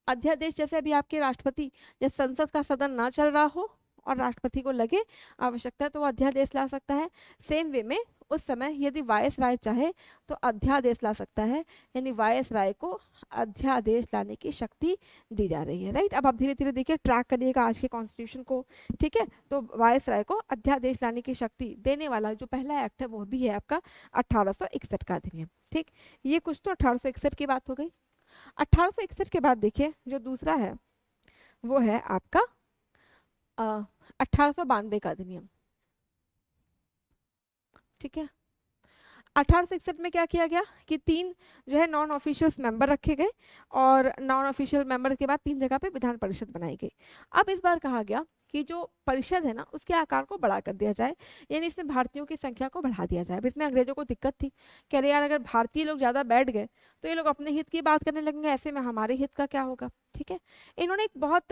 अध्यादेश जैसे अभी आपके राष्ट्रपति, जब संसद का सदन ना चल रहा हो और राष्ट्रपति को लगे आवश्यकता है तो वो अध्यादेश ला सकता है। सेम वे में उस समय यदि वायसराय चाहे तो अध्यादेश ला सकता है, यानी वायसराय को अध्यादेश लाने की शक्ति दी जा रही है, राइट। अब आप धीरे धीरे देखिए ट्रैक करिएगा आज के कॉन्स्टिट्यूशन को, ठीक है। तो वायसराय को अध्यादेश लाने की शक्ति देने वाला जो पहला एक्ट है वो भी है आपका 1861 का अधिनियम, ठीक। ये कुछ तो 1861 की बात हो गई। 1861 के बाद देखिए जो दूसरा है वो है आपका 1892 का अधिनियम, ठीक है। 1861 में क्या किया गया कि 3 जो है नॉन ऑफिशियल मेंबर रखे गए, और नॉन ऑफिशियल मेंबर के बाद 3 जगह पे विधान परिषद बनाई गई। अब इस बार कहा गया कि जो परिषद है ना उसके आकार को बड़ा कर दिया जाए, यानी इसमें भारतीयों की संख्या को बढ़ा दिया जाए। अब इसमें अंग्रेजों को दिक्कत थी, कह रहे यार अगर भारतीय लोग ज्यादा बैठ गए तो ये लोग अपने हित की बात करने लगेंगे, ऐसे में हमारे हित का क्या होगा, ठीक है। इन्होंने एक बहुत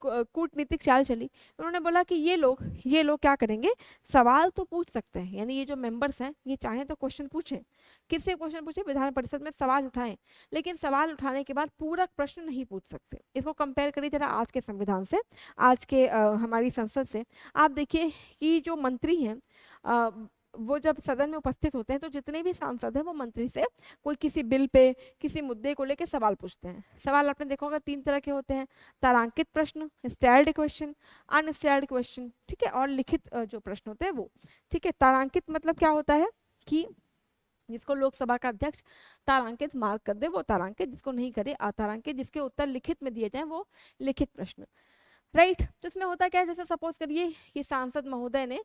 कूटनीतिक चाल चली। उन्होंने बोला कि ये लोग क्या करेंगे, सवाल तो पूछ सकते हैं, यानी ये जो मेंबर्स हैं ये चाहें तो क्वेश्चन पूछें। किससे क्वेश्चन पूछे, विधान परिषद में सवाल उठाएं, लेकिन सवाल उठाने के बाद पूरक प्रश्न नहीं पूछ सकते। इसको कंपेयर करिए जरा आज के संविधान से, आज के हमारी संसद से। आप देखिए कि जो मंत्री हैं वो जब सदन में उपस्थित होते हैं तो जितने भी सांसद हैं वो मंत्री से कोई किसी बिल पे, किसी मुद्दे को लेकर सवाल पूछते हैं। सवाल आपने देखा होगा 3 तरह के होते हैं, तारांकित प्रश्न, स्टाइल्ड क्वेश्चन, अनस्टाइल्ड क्वेश्चन, ठीक है, और लिखित जो प्रश्न होते हैं वो, ठीक है। तारांकित मतलब क्या होता है कि जिसको लोकसभा का अध्यक्ष तारांकित मार्क कर दे वो तारांकित, जिसको नहीं करे अतारांकित, जिसके उत्तर लिखित में दिए जाए वो लिखित प्रश्न, राइट। तो इसमें होता क्या है, जैसे सपोज करिए कि सांसद महोदय ने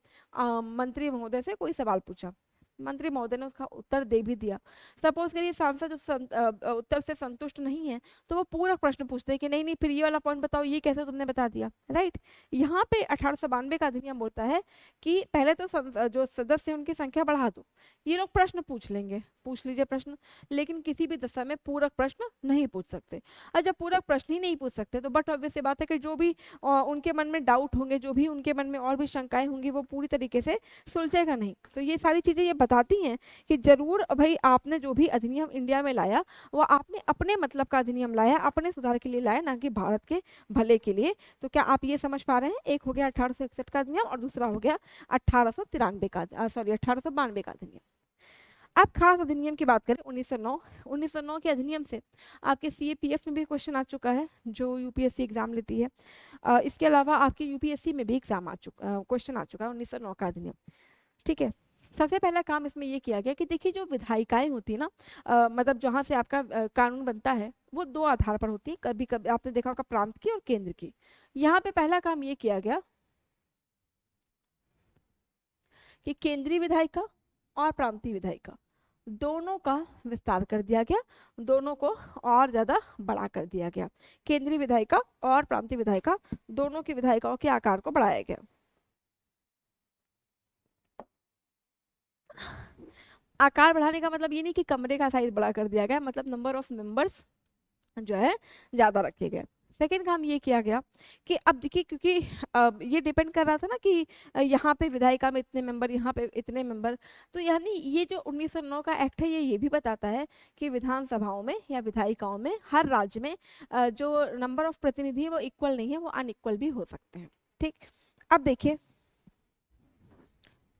मंत्री महोदय से कोई सवाल पूछा, मंत्री महोदय ने उसका उत्तर दे भी दिया। सपोज करिए सांसद उत्तर से संतुष्ट नहीं है तो वो पूरा प्रश्न पूछते हैं कि नहीं नहीं फिर ये वाला पॉइंट बताओ, ये कैसे तुमने बता दिया, राइट। यहाँ पे 1892 का अधिनियम बोलता है कि पहले तो जो सदस्य हैं उनकी संख्या बढ़ा दो, ये लोग प्रश्न पूछ लेंगे, पूछ लीजिए प्रश्न, लेकिन किसी भी दशा में पूरक प्रश्न नहीं पूछ सकते। और जब पूरक प्रश्न ही नहीं पूछ सकते तो बट ऑब्वियस बात है कि जो भी उनके मन में डाउट होंगे, जो भी उनके मन में और भी शंकाएं होंगी वो पूरी तरीके से सुलझेगा नहीं। तो ये सारी चीजें ये बताती हैं कि जरूर भाई आपने जो भी अधिनियम इंडिया में लाया वो आपने अपने मतलब का अधिनियम लाया, अपने सुधार के लिए लाया, ना कि भारत के भले के लिए। तो क्या आप ये समझ पा रहे हैं, एक हो गया 1861 का अधिनियम और दूसरा हो गया 1892 का 1892 का अधिनियम। अब खास अधिनियम की बात करें 1909, 1909 के अधिनियम से आपके सीएपीएफ में भी क्वेश्चन आ चुका है जो यूपीएससी एग्जाम लेती है। इसके अलावा आपके यूपीएससी में भी एग्जाम आ चुका क्वेश्चन आ चुका है 1909 का अधिनियम, ठीक है। सबसे पहला काम इसमें ये किया गया कि देखिए जो विधायिकाएं होती है ना, मतलब जहां से आपका कानून बनता है वो 2 आधार पर होती है, कभी कभी आपने देखा होगा प्रांत की और केंद्र की। यहाँ पे पहला काम ये किया गया कि केंद्रीय विधायिका और प्रांतीय विधायिका दोनों का विस्तार कर दिया गया, दोनों को और ज्यादा बड़ा कर दिया गया। केंद्रीय विधायिका और प्रांतीय विधायिका दोनों की विधायिकाओं के आकार को बढ़ाया गया। आकार बढ़ाने का मतलब ये नहीं कि कमरे का साइज बड़ा कर दिया गया, मतलब नंबर ऑफ मेंबर्स जो है ज्यादा रखे गए। सेकेंड काम ये किया गया कि अब देखिए क्योंकि ये डिपेंड कर रहा था ना कि यहाँ पे विधायिका में इतने मेंबर, यहाँ पे इतने मेंबर, तो यानी ये जो 1909 का एक्ट है ये भी बताता है कि विधानसभाओं में या विधायिकाओं में हर राज्य में जो नंबर ऑफ प्रतिनिधि है वो इक्वल नहीं है, वो अनइक्वल भी हो सकते हैं, ठीक। अब देखिए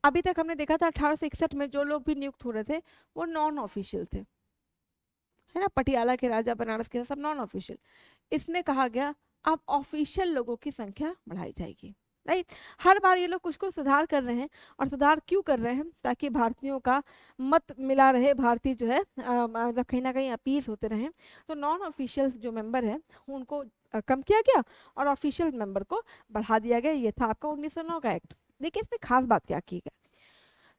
अभी तक हमने देखा था 1861 में जो लोग भी नियुक्त हो रहे थे वो नॉन ऑफिशियल थे, है ना, पटियाला के राजा, बनारस के सब नॉन ऑफिशियल। इसमें कहा गया अब ऑफिशियल लोगों की संख्या बढ़ाई जाएगी, राइट। हर बार ये लोग कुछ कुछ सुधार कर रहे हैं, और सुधार क्यों कर रहे हैं, ताकि भारतीयों का मत मिला रहे, भारतीय जो है मतलब कहीं ना कहीं अपीस होते रहे। तो नॉन ऑफिशियल जो मेंबर है उनको कम किया गया और ऑफिशियल मेंबर को बढ़ा दिया गया। ये था आपका 1909 का एक्ट। देखिए इसमें खास बात क्या की गई,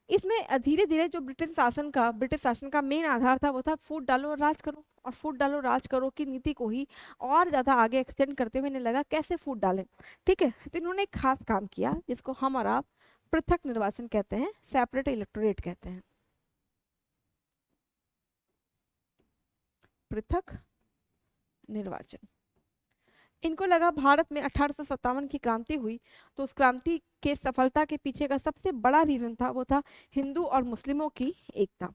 इसमें धीरे धीरे जो ब्रिटिश शासन का मेन आधार था वो था फूट डालो और राज करो, और फूट डालो राज करो की नीति को ही और ज्यादा आगे एक्सटेंड करते हुए इन्हें लगा कैसे फूट डालें, ठीक है। तो इन्होंने एक खास काम किया जिसको हम और आप पृथक निर्वाचन कहते हैं, सेपरेट इलेक्टोरेट कहते हैं, पृथक निर्वाचन। इनको लगा भारत में 1857 की क्रांति हुई तो उस क्रांति के सफलता के पीछे का सबसे बड़ा रीजन था वो था हिंदू और मुस्लिमों की एकता।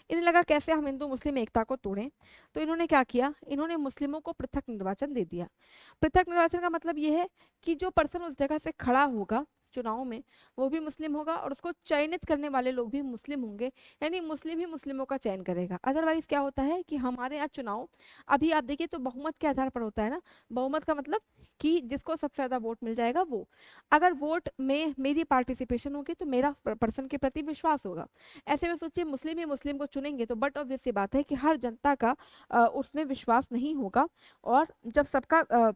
इन्हें लगा कैसे हम हिंदू मुस्लिम एकता को तोड़ें, तो इन्होंने क्या किया, इन्होंने मुस्लिमों को पृथक निर्वाचन दे दिया। पृथक निर्वाचन का मतलब ये है कि जो पर्सन उस जगह से खड़ा होगा चुनाव में वो भी मुस्लिम होगा और उसको चयनित करने वाले लोग भी मुस्लिम होंगे, यानी मुस्लिम ही मुस्लिमों का चयन करेगा। अदरवाइज क्या होता है कि हमारे यहाँ चुनाव अभी आप देखिए तो बहुमत के आधार पर होता है ना, बहुमत का मतलब कि जिसको सबसे ज्यादा वोट मिल जाएगा वो, अगर वोट में मेरी पार्टिसिपेशन होगी तो मेरा पर्सन के प्रति विश्वास होगा। ऐसे में सोचिए मुस्लिम ही मुस्लिम को चुनेंगे तो बट ऑब्वियस सी बात है कि हर जनता का उसमें विश्वास नहीं होगा, और जब सबका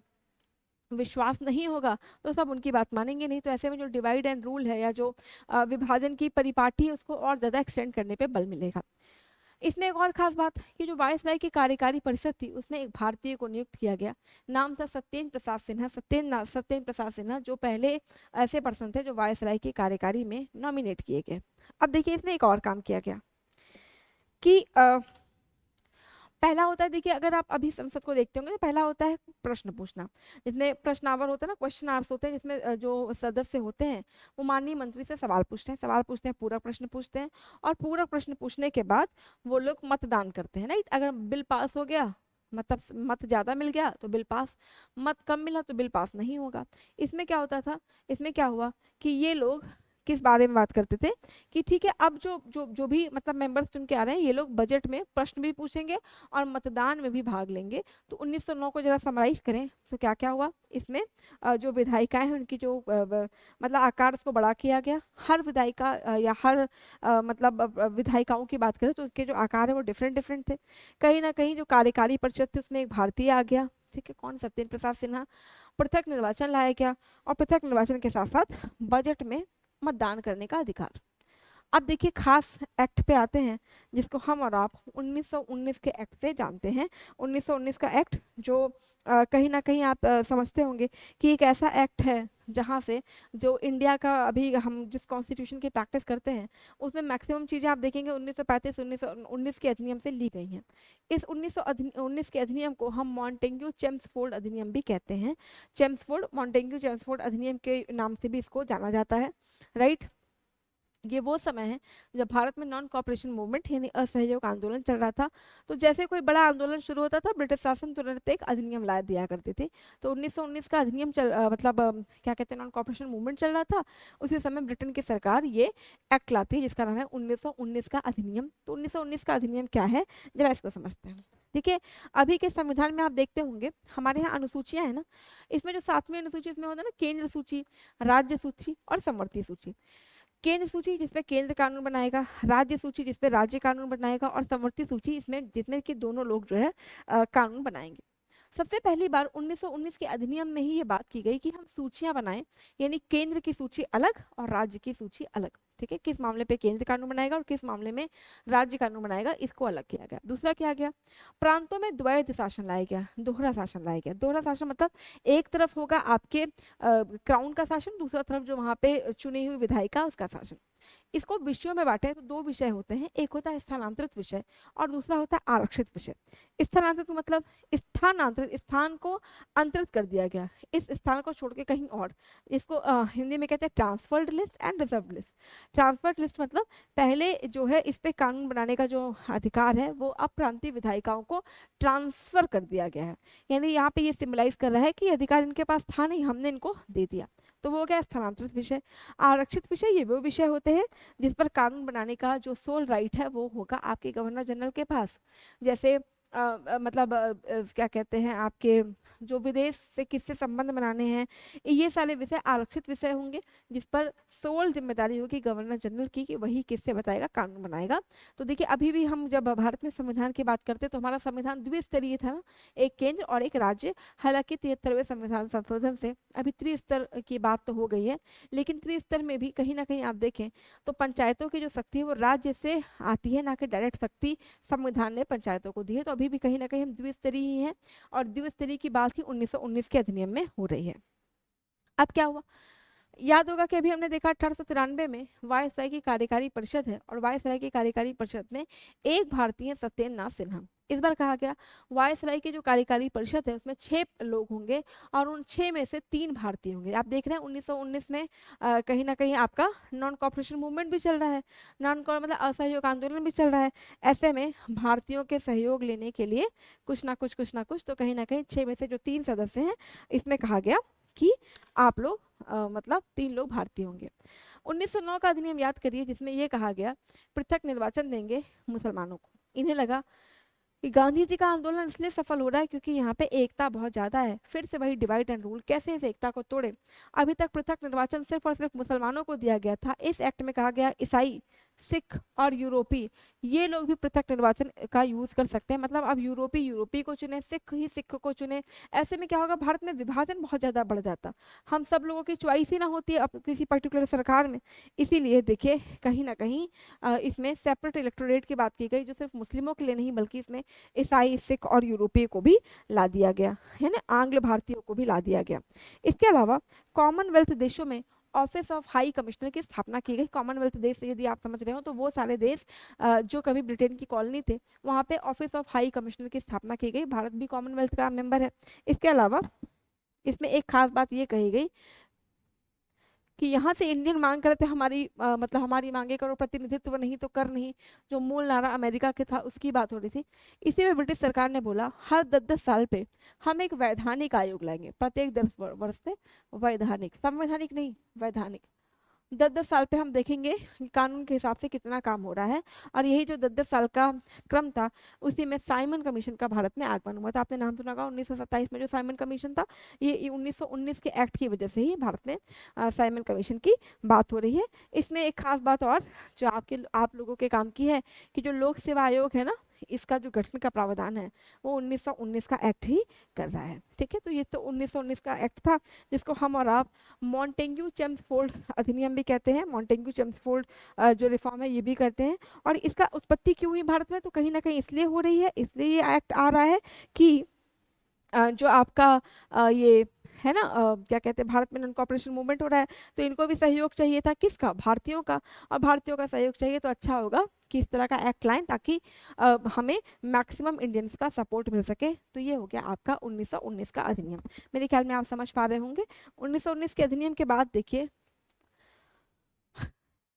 विश्वास नहीं होगा तो सब उनकी बात मानेंगे नहीं। तो ऐसे में जो डिवाइड एंड रूल है या जो विभाजन की परिपाटी है उसको और ज़्यादा एक्सटेंड करने पे बल मिलेगा। इसमें एक और खास बात कि जो वायसराय की कार्यकारी परिषद थी उसमें एक भारतीय को नियुक्त किया गया। नाम था सत्येंद्र प्रसाद सिन्हा। सत्येंद्र प्रसाद सिन्हा जो पहले ऐसे पर्सन थे जो वायसराय की कार्यकारी में नॉमिनेट किए गए। अब देखिए इसमें एक और काम किया गया कि पहला होता है, देखिए अगर आप अभी संसद को देखते होंगे तो पहला होता है प्रश्न पूछना, जिसमें प्रश्नावर होता है ना, क्वेश्चन आवर्स होते हैं, जिसमें जो सदस्य होते हैं वो माननीय मंत्री से सवाल पूछते हैं, पूरा प्रश्न पूछते हैं, और पूरा प्रश्न पूछने के बाद वो लोग मतदान करते हैं, राइट। अगर बिल पास हो गया, मतलब मत ज्यादा मिल गया तो बिल पास, मत कम मिला तो बिल पास नहीं होगा। इसमें क्या होता था, इसमें क्या हुआ कि ये लोग किस बारे में बात करते थे कि ठीक है अब जो जो जो भी मतलब मेंबर्स चुन के आ रहे हैं ये लोग बजट में प्रश्न भी पूछेंगे और मतदान में भी भाग लेंगे। तो 1909 को जरा समराइज करें तो क्या क्या हुआ इसमें, जो विधायिकाएं हैं उनकी जो मतलब आकार उसको बड़ा किया गया। हर विधायिका या हर मतलब विधायिकाओं की बात करें तो उसके जो आकार है वो डिफरेंट डिफरेंट थे। कहीं ना कहीं जो कार्यकारी परिषद थी उसमें एक भारतीय आ गया, ठीक है, कौन, सत्येंद्र प्रसाद सिन्हा। पृथक निर्वाचन लाया गया और पृथक निर्वाचन के साथ साथ बजट में मतदान करने का अधिकार। अब देखिए खास एक्ट पे आते हैं जिसको हम और आप 1919 के एक्ट से जानते हैं। 1919 का एक्ट जो कहीं ना कहीं आप समझते होंगे कि एक ऐसा एक्ट है जहाँ से जो इंडिया का अभी हम जिस कॉन्स्टिट्यूशन की प्रैक्टिस करते हैं उसमें मैक्सिमम चीज़ें आप देखेंगे 1935 1919 के अधिनियम से ली गई हैं। इस 1919 के अधिनियम को हम मॉन्टेग्यू चेम्सफोर्ड अधिनियम भी कहते हैं। मॉन्टेग्यू चेम्सफोर्ड अधिनियम के नाम से भी इसको जाना जाता है, राइट। ये वो समय है जब भारत में नॉन कॉपरेशन मूवमेंट यानी असहयोग आंदोलन चल रहा था। तो जैसे कोई बड़ा आंदोलन शुरू होता था ब्रिटिश शासन तुरंत एक अधिनियम ला दिया करते थे। तो 1919 का अधिनियम मतलब क्या कहते हैं, नॉन कॉपरेशन मूवमेंट चल रहा था। उसी समय ब्रिटेन की सरकार ये एक्ट लाती है जिसका नाम है 1919 का अधिनियम। तो 1919 का अधिनियम क्या है जरा इसको समझते हैं। देखिए अभी के संविधान में आप देखते होंगे हमारे यहाँ अनुसूचियां है ना, इसमें जो 7वीं अनुसूची उसमें होता है ना केंद्र सूची, राज्य सूची और समवर्ती सूची। केंद्र सूची जिसपे केंद्र कानून बनाएगा, राज्य सूची जिसपे राज्य कानून बनाएगा और समवर्ती सूची इसमें जिसमें कि दोनों लोग जो है कानून बनाएंगे। सबसे पहली बार 1919 के अधिनियम में ही ये बात की गई कि हम सूचियां बनाएं, यानी केंद्र की सूची अलग और राज्य की सूची अलग, ठीक है। किस मामले पे केंद्र कानून बनाएगा और किस मामले में राज्य कानून बनाएगा इसको अलग किया गया। दूसरा क्या गया, प्रांतों में द्वैध शासन लाया गया, दोहरा शासन लाया गया। दोहरा शासन मतलब एक तरफ होगा आपके क्राउन का शासन, दूसरा तरफ जो वहां पे चुनी हुई विधायिका उसका शासन। इसको विषयों में बांटे तो 2 विषय होते हैं, एक होता है स्थानांतरित विषय और दूसरा होता है आरक्षित विषय। स्थानांतरित मतलब स्थानांतरित, स्थान को अंतरित कर दिया गया, इस स्थान को छोड़ के कहीं और। इसको हिंदी में कहते हैं transferred list and reserve list. Transferred list मतलब पहले जो है इस पे कानून बनाने का जो अधिकार है वो अब प्रांतीय विधायिकाओं को ट्रांसफर कर दिया गया है, यानी यहाँ पे ये सिम्बलाइज कर रहा है कि अधिकार इनके पास था नहीं, हमने इनको दे दिया। तो वो हो गया स्थानांतरित विषय। आरक्षित विषय ये वो विषय होते हैं जिस पर कानून बनाने का जो सोल राइट है वो होगा आपके गवर्नर जनरल के पास। जैसे मतलब क्या कहते हैं आपके जो विदेश से किससे संबंध बनाने हैं, ये सारे विषय आरक्षित विषय होंगे जिस पर सोल जिम्मेदारी होगी गवर्नर जनरल की कि वही किससे बताएगा, कानून बनाएगा। तो देखिए अभी भी हम जब भारत में संविधान की बात करते हैं तो हमारा संविधान द्विस्तरीय था ना, एक केंद्र और एक राज्य। हालांकि 73वें संविधान संशोधन से अभी त्रिस्तर की बात तो हो गई है, लेकिन त्रिस्तर में भी कहीं ना कहीं आप देखें तो पंचायतों की जो शक्ति है वो राज्य से आती है, ना कि डायरेक्ट शक्ति संविधान ने पंचायतों को दी है। तो अभी भी कहीं ना कहीं हम द्विस्तरीय ही हैं और द्विस्तरीय की बात ही 1919 के अधिनियम में हो रही है। अब क्या हुआ, याद होगा कि अभी हमने देखा 1893 में वायसराय की कार्यकारी परिषद है और वायसराय की कार्यकारी परिषद में एक भारतीय सत्येंद्र नाथ सिन्हा। इस बार कहा गया वायसराय की जो कार्यकारी परिषद है उसमें 6 लोग होंगे और उन 6 में से 3 भारतीय होंगे। आप देख रहे हैं 1919 में कहीं ना कहीं आपका नॉन कॉपरेशन मूवमेंट भी चल रहा है, मतलब असहयोग आंदोलन भी चल रहा है। ऐसे में भारतीयों के सहयोग लेने के लिए कुछ ना कुछ तो कहीं ना कहीं 6 में से जो 3 सदस्य हैं इसमें कहा गया कि आप लोग मतलब 3 लोग भारतीय होंगे। 1909 का अधिनियम याद करिए जिसमें यह कहा गया पृथक निर्वाचन देंगे मुसलमानों को। इन्हें लगा कि गांधी जी का आंदोलन इसलिए सफल हो रहा है क्योंकि यहाँ पे एकता बहुत ज्यादा है, फिर से वही डिवाइड एंड रूल, कैसे इस एकता को तोड़े। अभी तक पृथक निर्वाचन सिर्फ और सिर्फ मुसलमानों को दिया गया था, इस एक्ट में कहा गया ईसाई सिख और यूरोपी, ये लोग भी पृथक निर्वाचन का यूज कर सकते हैं। मतलब अब यूरोपी को चुने, सिख ही सिख को चुने। ऐसे में क्या होगा, भारत में विभाजन बहुत ज्यादा बढ़ जाता, हम सब लोगों की चॉइस ही ना होती है अब किसी पर्टिकुलर सरकार में। इसीलिए देखिए कहीं ना कहीं इसमें सेपरेट इलेक्टोरेट की बात की गई, जो सिर्फ मुस्लिमों के लिए नहीं बल्कि इसमें ईसाई, सिख और यूरोपीय को भी ला दिया गया है ना, आंग्ल भारतीयों को भी ला दिया गया। इसके अलावा कॉमनवेल्थ देशों में ऑफिस ऑफ हाई कमिश्नर की स्थापना की गई। कॉमनवेल्थ देश यदि आप समझ रहे हो तो वो सारे देश जो कभी ब्रिटेन की कॉलोनी थे, वहाँ पे ऑफिस ऑफ हाई कमिश्नर की स्थापना की गई। भारत भी कॉमनवेल्थ का मेंबर है। इसके अलावा इसमें एक खास बात ये कही गई कि यहाँ से इंडियन मांग करते हमारी मतलब हमारी मांगे करो, प्रतिनिधित्व नहीं तो कर नहीं, जो मूल नारा अमेरिका के था उसकी बात हो रही थी। इसी में ब्रिटिश सरकार ने बोला हर 10-10 साल पे हम एक वैधानिक आयोग लाएंगे, प्रत्येक 10 वर्ष पे। वैधानिक, संवैधानिक नहीं, वैधानिक। 10-10 साल पे हम देखेंगे कि कानून के हिसाब से कितना काम हो रहा है। और यही जो 10-10 साल का क्रम था, उसी में साइमन कमीशन का भारत में आगमन हुआ था। आपने नाम सुना होगा 1927 में जो साइमन कमीशन था, ये 1919 के एक्ट की वजह से ही भारत में साइमन कमीशन की बात हो रही है। इसमें एक खास बात और जो आप लोगों के काम की है कि जो लोक सेवा आयोग है ना, इसका जो गठन का प्रावधान है वो 1919 का एक्ट ही कर रहा है। ठीक है, तो ये तो 1919 का एक्ट था, जिसको हम और आप मॉन्टेग्यू चेम्सफोर्ड अधिनियम भी कहते हैं। मॉन्टेग्यू चेम्सफोर्ड जो रिफॉर्म है ये भी करते हैं। और इसका उत्पत्ति क्यों हुई भारत में, तो कहीं ना कहीं इसलिए हो रही है, इसलिए ये एक्ट आ रहा है कि जो आपका ये है ना क्या कहते हैं, भारत में नॉन कॉपरेशन मूवमेंट हो रहा है, तो इनको भी सहयोग चाहिए था, किसका, भारतीयों का। और भारतीयों का सहयोग चाहिए तो अच्छा होगा कि इस तरह का एक्ट लाएं ताकि हमें मैक्सिमम इंडियंस का सपोर्ट मिल सके। तो ये हो गया आपका 1919 का अधिनियम। मेरे ख्याल में आप समझ पा रहे होंगे। 1919 के अधिनियम के बाद देखिए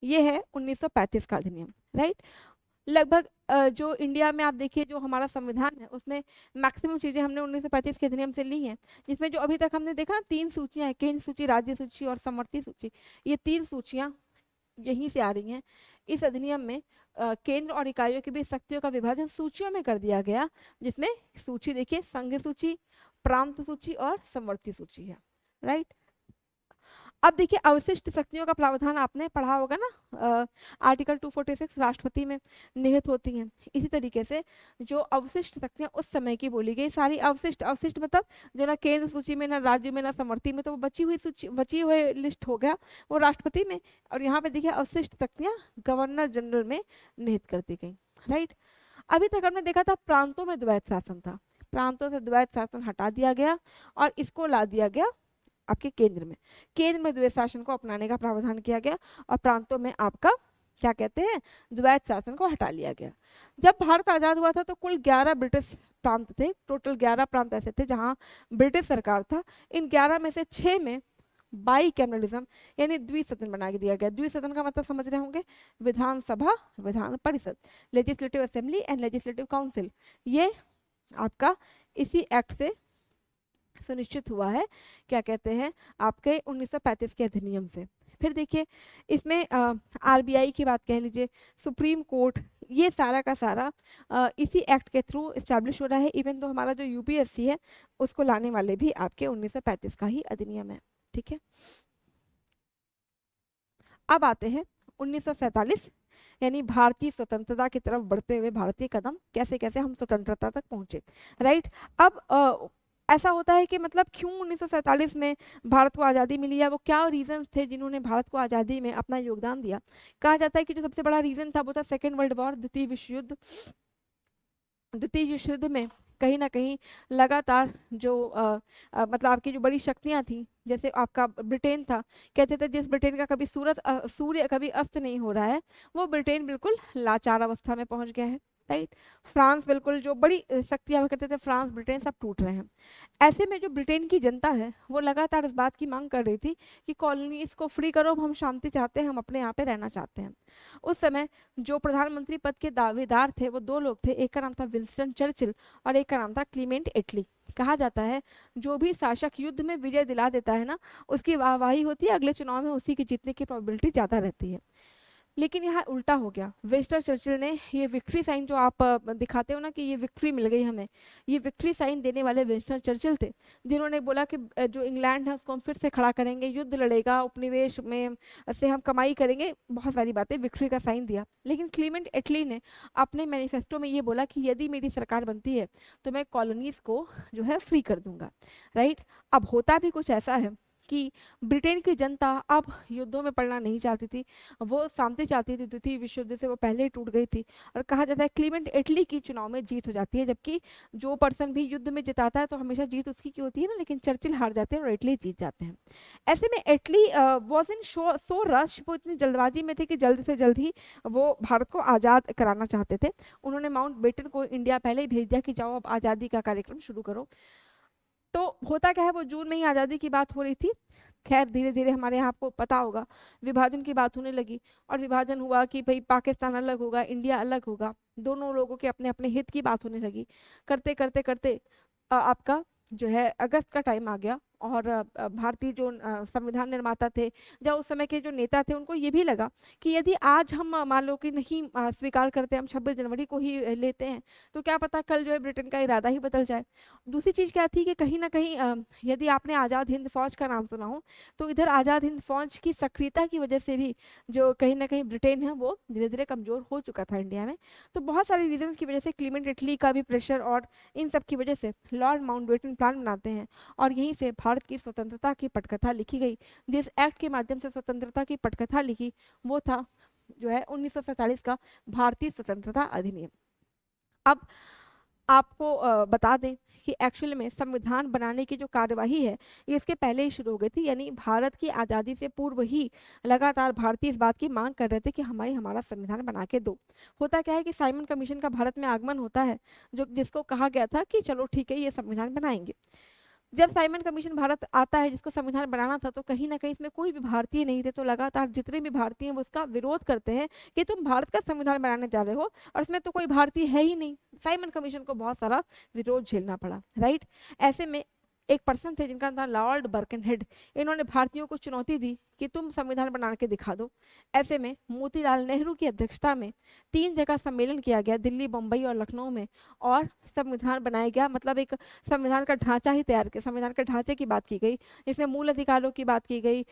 ये है 1935 का अधिनियम, राइट। लगभग जो इंडिया में आप देखिए जो हमारा संविधान है उसमें मैक्सिमम चीजें हमने 1935 के अधिनियम से ली हैं। जिसमें जो अभी तक हमने देखा ना 3 सूचियां हैं, केंद्र सूची, राज्य सूची और समवर्ती सूची, ये 3 सूचियां यहीं से आ रही हैं। इस अधिनियम में केंद्र और इकाइयों के बीच शक्तियों का विभाजन सूचियों में कर दिया गया, जिसमें सूची देखिए संघ सूची, प्रांत सूची और समवर्ती सूची है, राइट। अब देखिए अवशिष्ट शक्तियों का प्रावधान आपने पढ़ा होगा ना, आर्टिकल 246 राष्ट्रपति में निहित होती हैं। इसी तरीके से जो अवशिष्ट शक्तियां उस समय की बोली गई, सारी अवशिष्ट, अवशिष्ट मतलब जो ना केंद्र सूची में, ना राज्य में, ना समवर्ती में, तो वो बची हुई सूची, बची हुई लिस्ट हो गया वो राष्ट्रपति में। और यहाँ पे देखिए अवशिष्ट शक्तियां गवर्नर जनरल में निहित कर दी गई, राइट। अभी तक हमने देखा था प्रांतों में द्वैत शासन था, प्रांतों से द्वैत शासन हटा दिया गया और इसको ला दिया गया आपके केंद्र में। केंद्र में द्वैत शासन को अपनाने का प्रावधान किया गया और प्रांतों में आपका क्या कहते हैं, द्वैत शासन को हटा लिया गया। जब भारत आजाद हुआ था तो कुल 11 ब्रिटिश प्रांत थे, टोटल 11 प्रांत ऐसे थे जहां ब्रिटिश सरकार था। इन 11 में से 6 में बाई कैमरलिज्म यानी द्विसदन बना के दिया गया। द्विसदन का मतलब समझ रहे होंगे, विधानसभा, Vidhan Parishad, legislative assembly and legislative council. ये आपका इसी एक्ट से सुनिश्चित हुआ है, क्या कहते हैं, आपके 1935 के अधिनियम से। फिर देखिए इसमें आरबीआई की बात कह लीजिए, सुप्रीम कोर्ट, ये सारा का सारा इसी एक्ट के थ्रू इस्टेब्लिश हो रहा है। इवन तो हमारा जो यूपीएससी है उसको लाने वाले भी आपके 1935 का ही अधिनियम है, ठीक है। अब आते हैं 1947 यानी भारतीय स्वतंत्रता की तरफ बढ़ते हुए भारतीय कदम, कैसे कैसे हम स्वतंत्रता तक पहुंचे, राइट। अब ऐसा होता है कि मतलब क्यों 1947 में भारत को आज़ादी मिली है, वो क्या रीजंस थे जिन्होंने भारत को आज़ादी में अपना योगदान दिया। कहा जाता है कि जो सबसे बड़ा रीजन था वो था सेकेंड वर्ल्ड वॉर, द्वितीय विश्व युद्ध। द्वितीय विश्व युद्ध में कहीं ना कहीं लगातार जो मतलब आपकी जो बड़ी शक्तियां थी, जैसे आपका ब्रिटेन था, कहते थे जिस ब्रिटेन का कभी सूर्य कभी अस्त नहीं हो रहा है, वो ब्रिटेन बिल्कुल लाचार अवस्था में पहुंच गया है, राइट। फ्रांस, बिल्कुल जो बड़ी शक्तियां करते थे, फ्रांस, ब्रिटेन सब टूट रहे हैं। ऐसे में जो ब्रिटेन की जनता है वो लगातार इस बात की मांग कर रही थी कि कॉलोनीज को फ्री करो, हम शांति चाहते हैं, हम अपने यहाँ पे रहना चाहते हैं। उस समय जो प्रधानमंत्री पद के दावेदार थे वो 2 लोग थे, एक का नाम था विंस्टन चर्चिल और एक का नाम था क्लीमेंट एटली। कहा जाता है जो भी शासक युद्ध में विजय दिला देता है ना, उसकी वाहवाही होती है, अगले चुनाव में उसी की जीतने की प्रोबेबिलिटी ज़्यादा रहती है। लेकिन यहाँ उल्टा हो गया। विंस्टन चर्चिल ने ये विक्ट्री साइन जो आप दिखाते हो ना कि ये विक्ट्री मिल गई हमें, ये विक्ट्री साइन देने वाले विंस्टन चर्चिल थे, जिन्होंने बोला कि जो इंग्लैंड है उसको हम फिर से खड़ा करेंगे, युद्ध लड़ेगा, उपनिवेश में से हम कमाई करेंगे, बहुत सारी बातें, विक्ट्री का साइन दिया। लेकिन क्लीमेंट एटली ने अपने मैनिफेस्टो में ये बोला कि यदि मेरी सरकार बनती है तो मैं कॉलोनीज को जो है फ्री कर दूंगा, राइट। अब होता भी कुछ ऐसा है कि ब्रिटेन की जनता अब युद्धों में पड़ना नहीं चाहती थी, वो शांति चाहती थी, द्वितीय विश्व युद्ध से वो पहले ही टूट गई थी। और कहा जाता है क्लीमेंट एटली की चुनाव में जीत हो जाती है, जबकि जो पर्सन भी युद्ध में जिताता है तो हमेशा जीत उसकी की होती है ना, लेकिन चर्चिल हार जाते हैं और एटली जीत जाते हैं। ऐसे में एटली वॉज इन सो रश, वो इतनी जल्दबाजी में थे कि जल्द से जल्द ही वो भारत को आज़ाद कराना चाहते थे। उन्होंने माउंट बेटन को इंडिया पहले ही भेज दिया कि जाओ अब आज़ादी का कार्यक्रम शुरू करो। तो होता क्या है, वो जून में ही आज़ादी की बात हो रही थी। खैर धीरे धीरे हमारे यहाँ आपको पता होगा विभाजन की बात होने लगी, और विभाजन हुआ कि भाई पाकिस्तान अलग होगा, इंडिया अलग होगा, दोनों लोगों के अपने अपने हित की बात होने लगी। करते करते करते आपका जो है अगस्त का टाइम आ गया, और भारतीय जो संविधान निर्माता थे या उस समय के जो नेता थे, उनको ये भी लगा कि यदि आज हम मान लो कि नहीं स्वीकार करते, हम 26 जनवरी को ही लेते हैं, तो क्या पता कल जो है ब्रिटेन का इरादा ही बदल जाए। दूसरी चीज़ क्या थी कि कहीं ना कहीं यदि आपने आज़ाद हिंद फौज का नाम सुना हो, तो इधर आज़ाद हिंद फौज की सक्रियता की वजह से भी जो कहीं ना कहीं ब्रिटेन है वो धीरे धीरे कमज़ोर हो चुका था इंडिया में। तो बहुत सारी रीजन्स की वजह से क्लीमेंट इटली का भी प्रेशर और इन सब की वजह से लॉर्ड माउंटबेटन प्लान बनाते हैं, और यहीं से भारत की स्वतंत्रता की पटकथा लिखी गई। जिस एक्ट के माध्यम से स्वतंत्रता की पटकथा लिखी वो था जो है 1947 का भारतीय स्वतंत्रता अधिनियम। अब आपको बता दें कि एक्चुअल में संविधान बनाने की जो कार्यवाही है ये इसके पहले ही शुरू हो गई थी, यानी भारत की आज़ादी से पूर्व ही लगातार भारतीय इस बात की मांग कर रहे थे कि हमारा संविधान बना के दो। होता क्या है कि साइमन कमीशन का भारत में आगमन होता है, जो जिसको कहा गया था कि चलो ठीक है ये संविधान बनाएंगे। जब साइमन कमीशन भारत आता है जिसको संविधान बनाना था, तो कहीं ना कहीं इसमें कोई भी भारतीय नहीं थे, तो लगातार जितने भी भारतीय हैं वो उसका विरोध करते हैं कि तुम भारत का संविधान बनाने जा रहे हो और इसमें तो कोई भारतीय है ही नहीं। साइमन कमीशन को बहुत सारा विरोध झेलना पड़ा, राइट। ऐसे में एक पर्सन थे जिनका नाम लॉर्ड बर्कनहेड, इन्होंने भारतीयों को चुनौती दी कि तुम संविधान बना के दिखा दो। ऐसे में मोतीलाल नेहरू की अध्यक्षता में 3 जगह सम्मेलन किया गया, दिल्ली, बम्बई और लखनऊ में, और संविधान बनाया गया। मतलब एक संविधान का ढांचा ही तैयार किया, संविधान के ढांचे की बात की गई, इसमें मूल अधिकारों की बात की गई,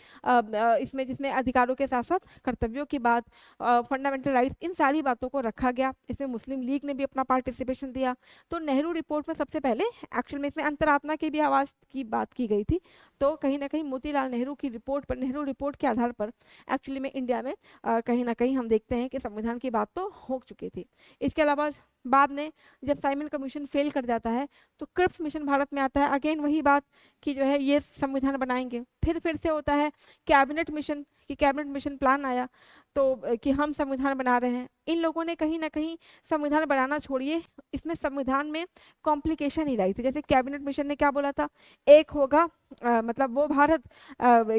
इसमें जिसमें अधिकारों के साथ साथ कर्तव्यों की बात, फंडामेंटल राइट्स, इन सारी बातों को रखा गया। इसमें मुस्लिम लीग ने भी अपना पार्टिसिपेशन दिया। तो नेहरू रिपोर्ट में सबसे पहले एक्चुअल में इसमें अंतरात्मा की भी आवाज़ की बात की गई थी। तो कहीं ना कहीं मोतीलाल नेहरू की रिपोर्ट पर, नेहरू रिपोर्ट के आधार पर एक्चुअली में इंडिया में कहीं ना कहीं हम देखते हैं कि संविधान की बात तो हो चुकी थी। इसके अलावा बाद में जब साइमन कमीशन फेल कर जाता है तो क्रिप्स मिशन भारत में आता है। अगेन वही बात कि जो है ये संविधान बनाएंगे। फिर से होता है कैबिनेट मिशन, कि कैबिनेट मिशन प्लान आया तो कि हम संविधान बना रहे हैं। इन लोगों ने कहीं ना कहीं संविधान बनाना छोड़िए, इसमें संविधान में कॉम्प्लिकेशन ही लाई थी। जैसे कैबिनेट मिशन ने क्या बोला था, एक होगा मतलब वो भारत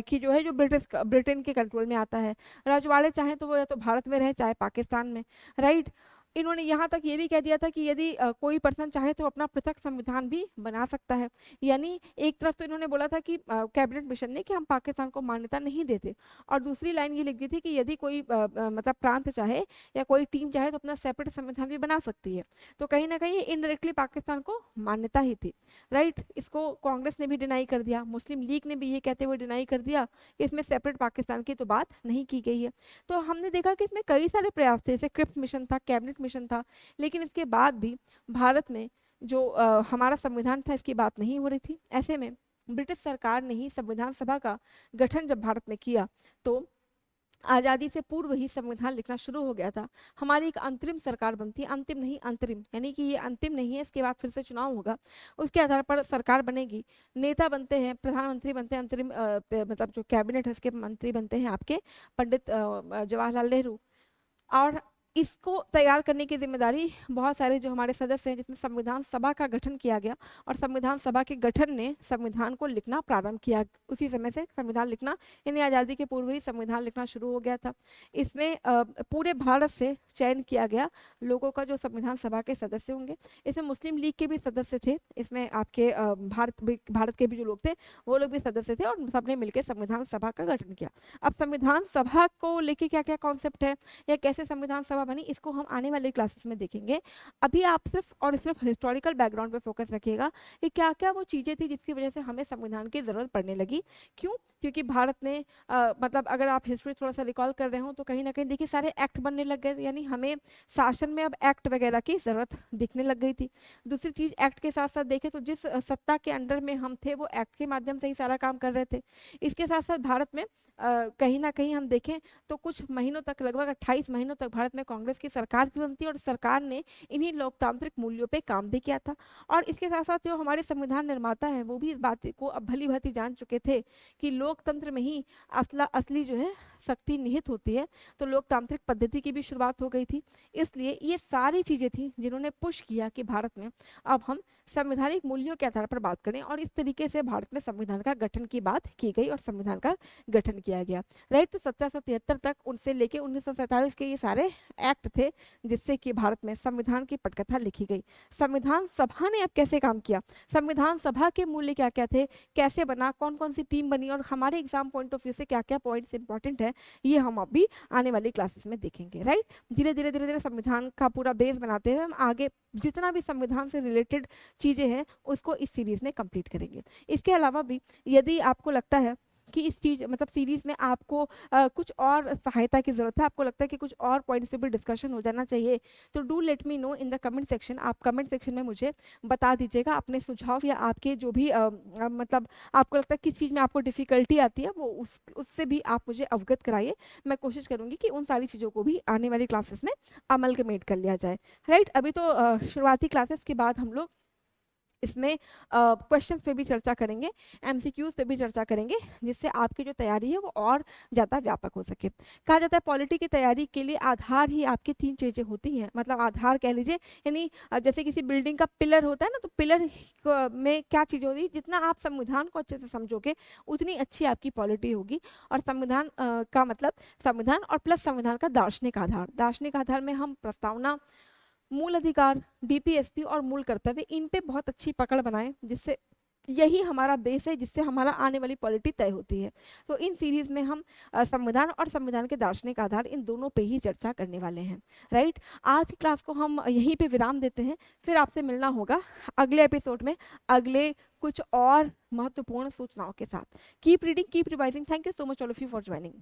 की जो है जो ब्रिटेन के कंट्रोल में आता है, रजवाड़े चाहे तो वो या तो भारत में रहे चाहे पाकिस्तान में, राइट। इन्होंने यहाँ तक ये भी कह दिया था कि यदि कोई पर्सन चाहे तो अपना पृथक संविधान भी बना सकता है। यानी एक तरफ तो इन्होंने बोला था कि कैबिनेट मिशन ने कि हम पाकिस्तान को मान्यता नहीं देते, और दूसरी लाइन ये लिख दी थी कि यदि कोई मतलब प्रांत चाहे या कोई टीम चाहे तो अपना सेपरेट संविधान भी बना सकती है। तो कहीं ना कहीं इनडायरेक्टली पाकिस्तान को मान्यता ही थी, राइट। इसको कांग्रेस ने भी डिनाई कर दिया, मुस्लिम लीग ने भी ये कहते हुए डिनाई कर दिया कि इसमें सेपरेट पाकिस्तान की तो बात नहीं की गई है। तो हमने देखा कि इसमें कई सारे प्रयास थे, जैसे क्रिप्स मिशन था, कैबिनेट मिशन था, लेकिन इसके बाद भी भारत में जो हमारा संविधान था इसकी बात नहीं हो रही थी। ऐसे में ब्रिटिश सरकार ने ही संविधान सभा का गठन जब भारत में किया तो आज़ादी से पूर्व ही संविधान लिखना शुरू हो गया था। हमारी एक अंतरिम सरकार बनती है, अंतिम नहीं अंतरिम, यानी कि ये अंतिम नहीं है, इसके बाद फिर से चुनाव होगा, उसके आधार पर सरकार बनेगी, नेता बनते हैं, प्रधानमंत्री बनते हैं, अंतरिम मतलब जो कैबिनेट है उसके मंत्री बनते हैं आपके पंडित जवाहरलाल नेहरू। और इसको तैयार करने की जिम्मेदारी बहुत सारे जो हमारे सदस्य हैं, जिसमें संविधान सभा का गठन किया गया, और संविधान सभा के गठन ने संविधान को लिखना प्रारंभ किया। उसी समय से संविधान लिखना, यानी आज़ादी के पूर्व ही संविधान लिखना शुरू हो गया था। इसमें पूरे भारत से चयन किया गया लोगों का जो संविधान सभा के सदस्य होंगे। इसमें मुस्लिम लीग के भी सदस्य थे, इसमें आपके भारत के भी जो लोग थे वो लोग भी सदस्य थे, और सबने मिलकर संविधान सभा का गठन किया। अब संविधान सभा को लेके क्या क्या कॉन्सेप्ट है या कैसे संविधान सभा बनी, इसको हम आने वाले क्लासेस में देखेंगे। अभी आप सिर्फ और सिर्फ हिस्टोरिकल बैकग्राउंड पे फोकस रखिएगा कि क्या क्या वो चीज़ें थी जिसकी वजह से हमें संविधान की ज़रूरत पड़ने लगी। क्यों? क्योंकि भारत ने मतलब अगर आप हिस्ट्री थोड़ा सा रिकॉल कर रहे हो तो कहीं ना कहीं देखिए सारे एक्ट बनने लग गए, यानी हमें शासन में अब एक्ट वगैरह की ज़रूरत दिखने लग गई थी। दूसरी चीज़, एक्ट के साथ साथ देखें तो जिस सत्ता के अंडर में हम थे वो एक्ट के माध्यम से ही सारा काम कर रहे थे। इसके साथ साथ भारत में कहीं ना कहीं हम देखें तो कुछ महीनों तक, लगभग 28 महीनों तक भारत में कांग्रेस की सरकार भी बनती है, और सरकार ने इन्हीं लोकतांत्रिक मूल्यों पे काम भी किया था। और इसके साथ साथ जो हमारे संविधान निर्माता हैं वो भी इस बात को अब भली भांति जान चुके थे कि लोकतंत्र में ही असली जो है शक्ति निहित होती है। तो लोकतांत्रिक पद्धति की भी शुरुआत हो गई थी। इसलिए ये सारी चीज़ें थी जिन्होंने पुश किया कि भारत में अब हम संवैधानिक मूल्यों के आधार पर बात करें, और इस तरीके से भारत में संविधान का गठन की बात की गई और संविधान का गठन किया गया। राइट, तो 1773 तक उनसे लेके 1947 के ये सारे एक्ट थे जिससे कि भारत में संविधान की पटकथा लिखी गई। संविधान सभा ने अब कैसे काम किया, संविधान सभा के मूल्य क्या क्या थे, कैसे बना, कौन कौन सी टीम बनी, और हमारे एग्जाम पॉइंट ऑफ व्यू से क्या क्या पॉइंट्स इंपॉर्टेंट है, ये हम अभी आने वाली क्लासेस में देखेंगे। राइट, धीरे धीरे धीरे धीरे संविधान का पूरा बेस बनाते हुए हम आगे जितना भी संविधान से रिलेटेड चीज़ें हैं उसको इस सीरीज में कंप्लीट करेंगे। इसके अलावा भी यदि आपको लगता है कि इस चीज मतलब सीरीज में आपको कुछ और सहायता की जरूरत है, आपको लगता है कि कुछ और पॉइंट्स पे भी डिस्कशन हो जाना चाहिए, तो do let me know in the comment section. आप कमेंट सेक्शन में मुझे बता दीजिएगा अपने सुझाव, या आपके जो भी मतलब आपको लगता है किस चीज़ में आपको डिफिकल्टी आती है वो उससे भी आप मुझे अवगत कराइए। मैं कोशिश करूंगी कि उन सारी चीज़ों को भी आने वाली क्लासेस में अमलगमेट कर लिया जाए। राइट, अभी तो शुरुआती क्लासेस के बाद हम लोग इसमें क्वेश्चंस पे भी चर्चा करेंगे, एमसीक्यूज पे भी चर्चा करेंगे, जिससे आपकी जो तैयारी है वो और ज़्यादा व्यापक हो सके। कहा जाता है पॉलिटी की तैयारी के लिए आधार ही आपकी 3 चीज़ें होती हैं, मतलब आधार कह लीजिए, यानी जैसे किसी बिल्डिंग का पिलर होता है ना, तो पिलर में क्या चीज़ होती है, जितना आप संविधान को अच्छे से समझोगे उतनी अच्छी आपकी पॉलिटी होगी। और संविधान का मतलब संविधान और प्लस संविधान का दार्शनिक आधार। दार्शनिक आधार में हम प्रस्तावना, मूल अधिकार, डीपीएसपी और मूल कर्तव्य, इन पे बहुत अच्छी पकड़ बनाएं, जिससे यही हमारा बेस है जिससे हमारा आने वाली पॉलिटी तय होती है। तो इन सीरीज में हम संविधान और संविधान के दार्शनिक आधार, इन दोनों पे ही चर्चा करने वाले हैं। राइट, आज की क्लास को हम यहीं पे विराम देते हैं, फिर आपसे मिलना होगा अगले एपिसोड में अगले कुछ और महत्वपूर्ण सूचनाओं के साथ। Keep reading, keep revising. Thank you so much all of you for joining.